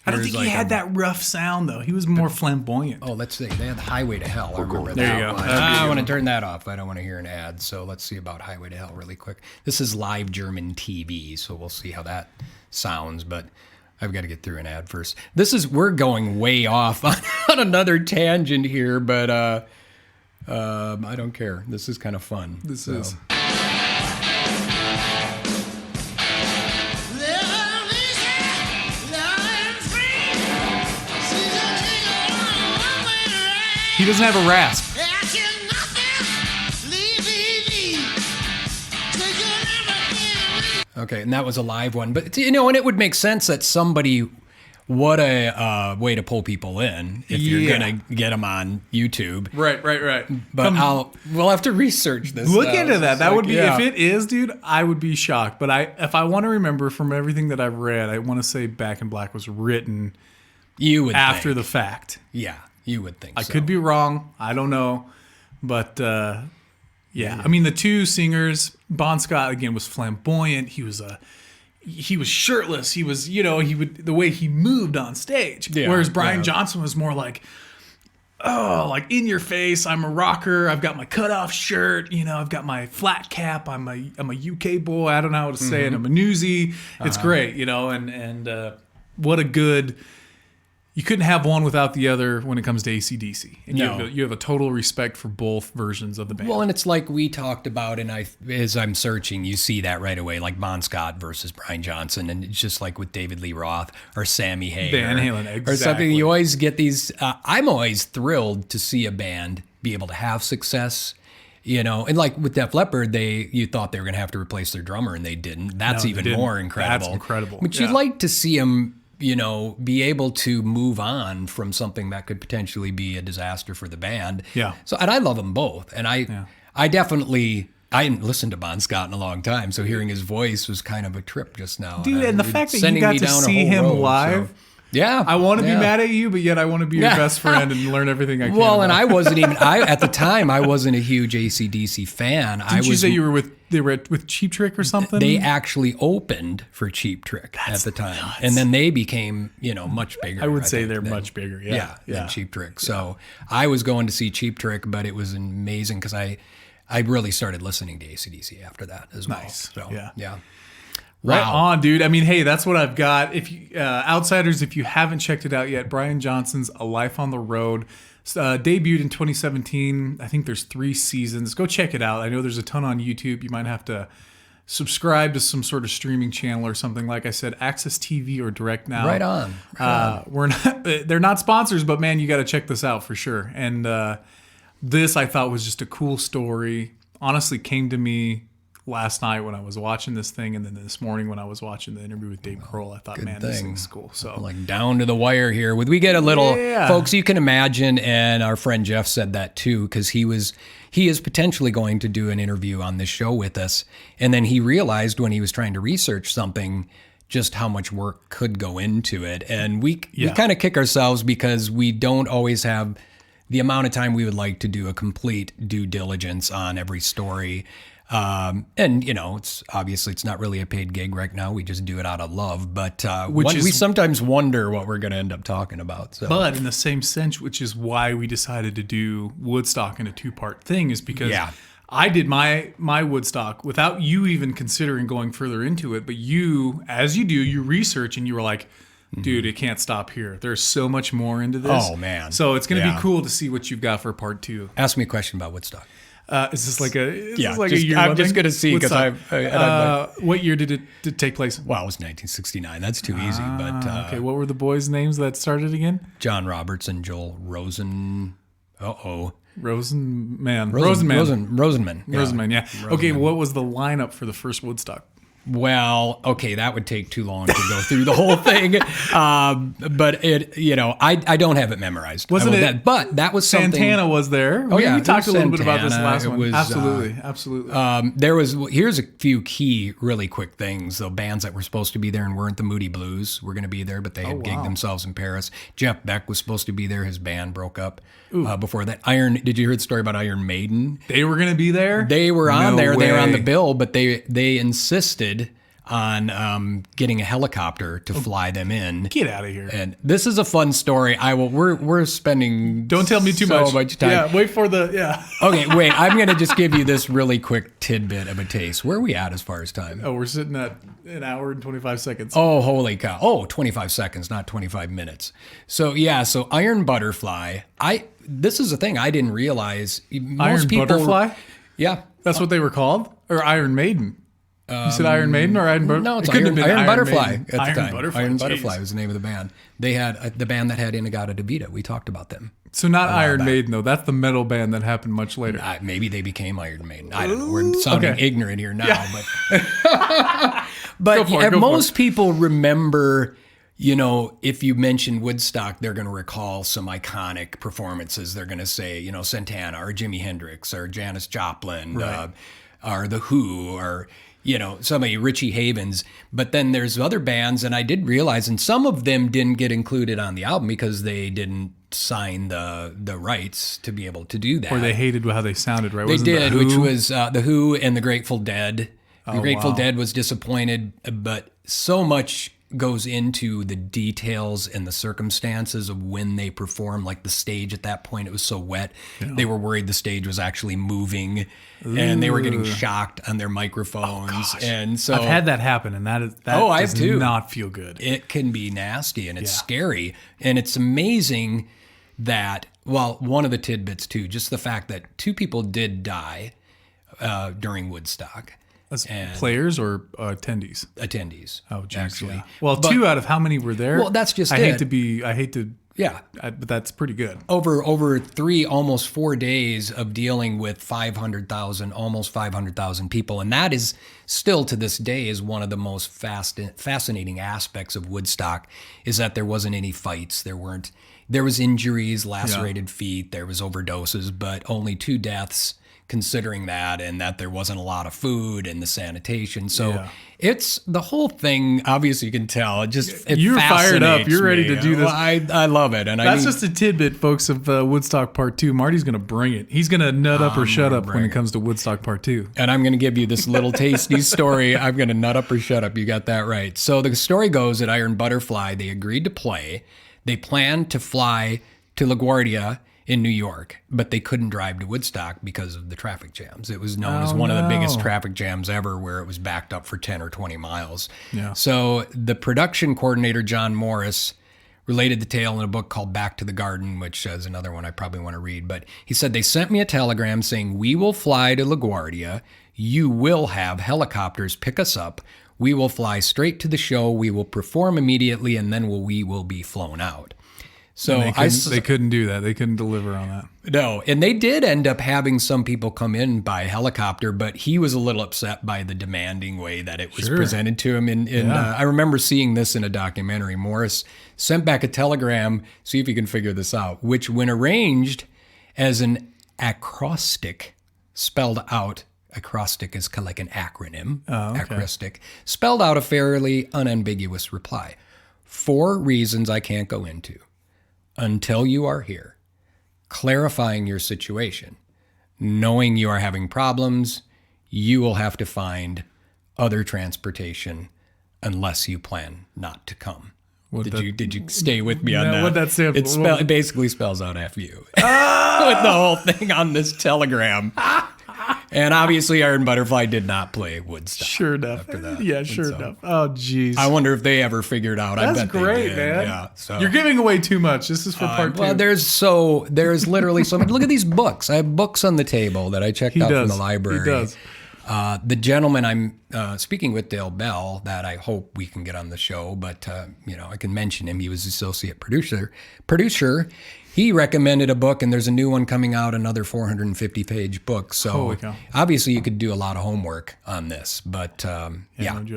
I don't think he had that rough sound, though. He was more flamboyant. Oh, let's see. They had Highway to Hell. I remember that. There you go. I want to turn that off. I don't want to hear an ad. So let's see about Highway to Hell really quick. This is live German TV, so we'll see how that sounds. But I've got to get through an ad first. We're going way off on another tangent here, but I don't care. This is kind of fun. This is. He doesn't have a rasp. Okay, and that was a live one. But, and it would make sense that somebody what a way to pull people in if you're Yeah. gonna get them on YouTube. Right. But we'll have to research this. Look now. into that. It's That like, would be yeah. if it is, dude. I would be shocked. But if I want to remember from everything that I've read, I want to say Back in Black was written You would after think. the fact. Yeah, you would think. I so. could be wrong. I don't know. But yeah, I mean the two singers. Bon Scott again was flamboyant. He was shirtless. He was the way he moved on stage. Yeah, Whereas Brian yeah. Johnson was more like, oh, like in your face. I'm a rocker. I've got my cutoff shirt. I've got my flat cap. I'm a UK boy. I don't know how to say it. I'm a newsie. It's great. And what a good. You couldn't have one without the other when it comes to AC/DC. And No. you have a total respect for both versions of the band. Well, and it's like we talked about, and as I'm searching, you see that right away, like Bon Scott versus Brian Johnson, and it's just like with David Lee Roth or Sammy Hagar. Van Halen, Or something. exactly. You always get these. I'm always thrilled to see a band be able to have success. And like with Def Leppard, you thought they were going to have to replace their drummer, and they didn't. That's they even didn't. more incredible. That's incredible. But Yeah. you'd like to see them, be able to move on from something that could potentially be a disaster for the band. Yeah. So, and I love them both, and I definitely. I hadn't listened to Bon Scott in a long time, so hearing his voice was kind of a trip just now. Dude, and the fact that you sending got me to down a see whole him road, live. so- Yeah, I want to be yeah. mad at you, but yet I want to be your best friend and learn everything I can. Well, and about. I wasn't even. At the time, I wasn't a huge AC/DC fan. Didn't you say you were with Cheap Trick or something? They actually opened for Cheap Trick at the time, and then they became, much bigger. I would say think, they're than- much bigger. Yeah, Yeah. than Cheap Trick. So I was going to see Cheap Trick, but it was amazing because I really started listening to AC/DC after that as well. Nice. So, Yeah. Wow. Right on, dude. I mean, hey, that's what I've got. If you, outsiders, if you haven't checked it out yet, Brian Johnson's A Life on the Road debuted in 2017. I think there's 3 seasons. Go check it out. I know there's a ton on YouTube. You might have to subscribe to some sort of streaming channel or something. Like I said, Access TV or Direct Now. Right on. We're not. They're not sponsors, but man, you got to check this out for sure. And this I thought was just a cool story. Honestly, came to me last night when I was watching this thing, and then this morning when I was watching the interview with Dave Grohl, I thought, man, this thing. thing's cool. So Like down to the wire here. We get a little, Yeah. folks, you can imagine, and our friend Jeff said that too, because he is potentially going to do an interview on this show with us. And then he realized when he was trying to research something, just how much work could go into it. And we kind of kick ourselves because we don't always have the amount of time we would like to do a complete due diligence on every story. And it's obviously it's not really a paid gig right now. We just do it out of love, but we sometimes wonder what we're going to end up talking about. So. But in the same sense, which is why we decided to do Woodstock in a 2-part thing, is because I did my Woodstock without you even considering going further into it. But you, as you do, you research and you were like, dude, it can't stop here. There's so much more into this. Oh, man. So it's going to Yeah. be cool to see what you've got for part 2. Ask me a question about Woodstock. Is this like a a just- year I'm one just thing? gonna see, 'cause Woodstock. What year did it take place? Well, it was 1969. That's too easy. But Okay, what were the boys' names that started again? John Roberts and Joel Rosenman. Rosenman. Rosenman. Yeah. Okay, what was the lineup for the first Woodstock? Well, okay, that would take too long to go through the whole thing. But I don't have it memorized. Wasn't it? But that was something. Santana was there. Oh, yeah, we talked a little bit about this Santana. last It one. was, Absolutely. Here's a few key, really quick things. The bands that were supposed to be there and weren't the Moody Blues were going to be there, but they had gigged themselves in Paris. Jeff Beck was supposed to be there. His band broke up before that. Did you hear the story about Iron Maiden? They were going to be there? They were on No there. They were on the way. bill, but they insisted on getting a helicopter to fly them in. Get out of here. And this is a fun story. We're spending Don't tell me too so much. time. Yeah, wait for the Okay, wait. I'm gonna just give you this really quick tidbit of a taste. Where are we at as far as time? Oh, we're sitting at an hour and 25 seconds. Oh, holy cow. Oh, 25 seconds, not 25 minutes. So Iron Butterfly. This is a thing I didn't realize. Iron Butterfly? Yeah. That's what they were called? Or Iron Maiden? You said Iron Maiden or Iron Butterfly? No, it's couldn't have Iron been Butterfly Maiden. at the Iron time. Butterfly. Iron Jeez. Butterfly was the name of the band. They had the band that had Inagata-Davida. We talked about them. So not Iron Maiden, though. That's the metal band that happened much later. Maybe they became Iron Maiden. I don't know. We're sounding Okay. ignorant here now, but Go for it, go for most people remember, you know, if you mention Woodstock, they're going to recall some iconic performances. They're going to say, you know, Santana or Jimi Hendrix or Janis Joplin or The Who or, you know, somebody, Richie Havens. But then there's other bands, and I did realize, and some of them didn't get included on the album because they didn't sign the rights to be able to do that. Or they hated how they sounded, right? They Wasn't did, The Who? which was The Who and the Grateful Dead. The Grateful wow. Dead was disappointed, but so much goes into the details and the circumstances of when they performed. Like the stage at that point, it was so wet. They were worried the stage was actually moving, and they were getting shocked on their microphones. And so I've had that happen, and that I have does too. not feel good. It can be nasty, and it's scary. And it's amazing that, well, one of the tidbits too, just the fact that 2 people did die during Woodstock. As players or attendees? Attendees. Oh, geez, actually. yeah. Well, 2 out of how many were there? Well, that's just I it. hate to, Yeah. but that's pretty good. Over 3, almost 4 days of dealing with 500,000, almost 500,000 people. And that is still to this day is one of the most fascinating aspects of Woodstock, is that there wasn't any fights. There was injuries, lacerated feet, there was overdoses, but only 2 deaths considering that, and that there wasn't a lot of food and the sanitation. So it's the whole thing. Obviously, you can tell. You're fired up. You're ready to do this. Well, I love it, and That's just a tidbit, folks, of Woodstock Part 2. Marty's going to bring it. He's going to nut up or shut up when it comes to Woodstock Part 2. And I'm going to give you this little tasty story. I'm going to nut up or shut up. You got that right. So the story goes that Iron Butterfly, they agreed to play. They planned to fly to LaGuardia in New York, but they couldn't drive to Woodstock because of the traffic jams. It was known as one of the biggest traffic jams ever, where it was backed up for 10 or 20 miles. Yeah. So the production coordinator, John Morris, related the tale in a book called Back to the Garden, which is another one I probably want to read. But he said, they sent me a telegram saying, we will fly to LaGuardia. You will have helicopters pick us up. We will fly straight to the show. We will perform immediately, and then we will be flown out. So they couldn't do that. They couldn't deliver on that. No, and they did end up having some people come in by helicopter, but he was a little upset by the demanding way that it was presented to him. I remember seeing this in a documentary. Morris sent back a telegram, see if you can figure this out, which when arranged as an acrostic, spelled out, acrostic is kind of like an acronym, acrostic, spelled out a fairly unambiguous reply. 4 reasons I can't go into. Until you are here, clarifying your situation, knowing you are having problems, you will have to find other transportation unless you plan not to come. Did you stay with me on that? What'd that stand for? It basically spells out F you with the whole thing on this telegram. And obviously, Iron Butterfly did not play Woodstock. Sure enough. After that. Yeah, sure enough. Oh, geez. I wonder if they ever figured out. That's I bet great, they did. man. Yeah, so. You're giving away too much. This is for part 2. Well, there's literally so much. Look at these books. I have books on the table that I checked out from the library. He does. The gentleman I'm speaking with, Dale Bell, that I hope we can get on the show, but I can mention him. He was associate producer. He recommended a book, and there's a new one coming out, another 450-page book. So obviously you could do a lot of homework on this, but no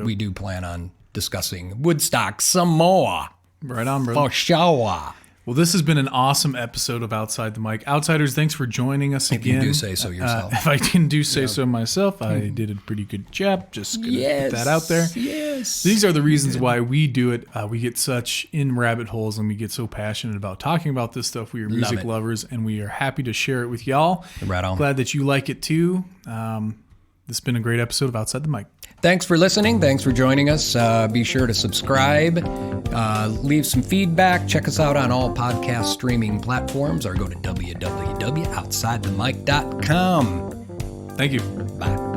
we do plan on discussing Woodstock some more. Right on, brother. For sure. Well, this has been an awesome episode of Outside the Mic. Outsiders, thanks for joining us again. If you do say so yourself. If I didn't do say so myself, I did a pretty good job. Just going to put that out there. Yes. These are the reasons why we do it. We get such in rabbit holes, and we get so passionate about talking about this stuff. We are music lovers, and we are happy to share it with y'all. Right on. Glad that you like it too. This has been a great episode of Outside the Mic. Thanks for listening. Thanks for joining us. Be sure to subscribe, leave some feedback. Check us out on all podcast streaming platforms, or go to www.outsidethemic.com. Thank you. Bye.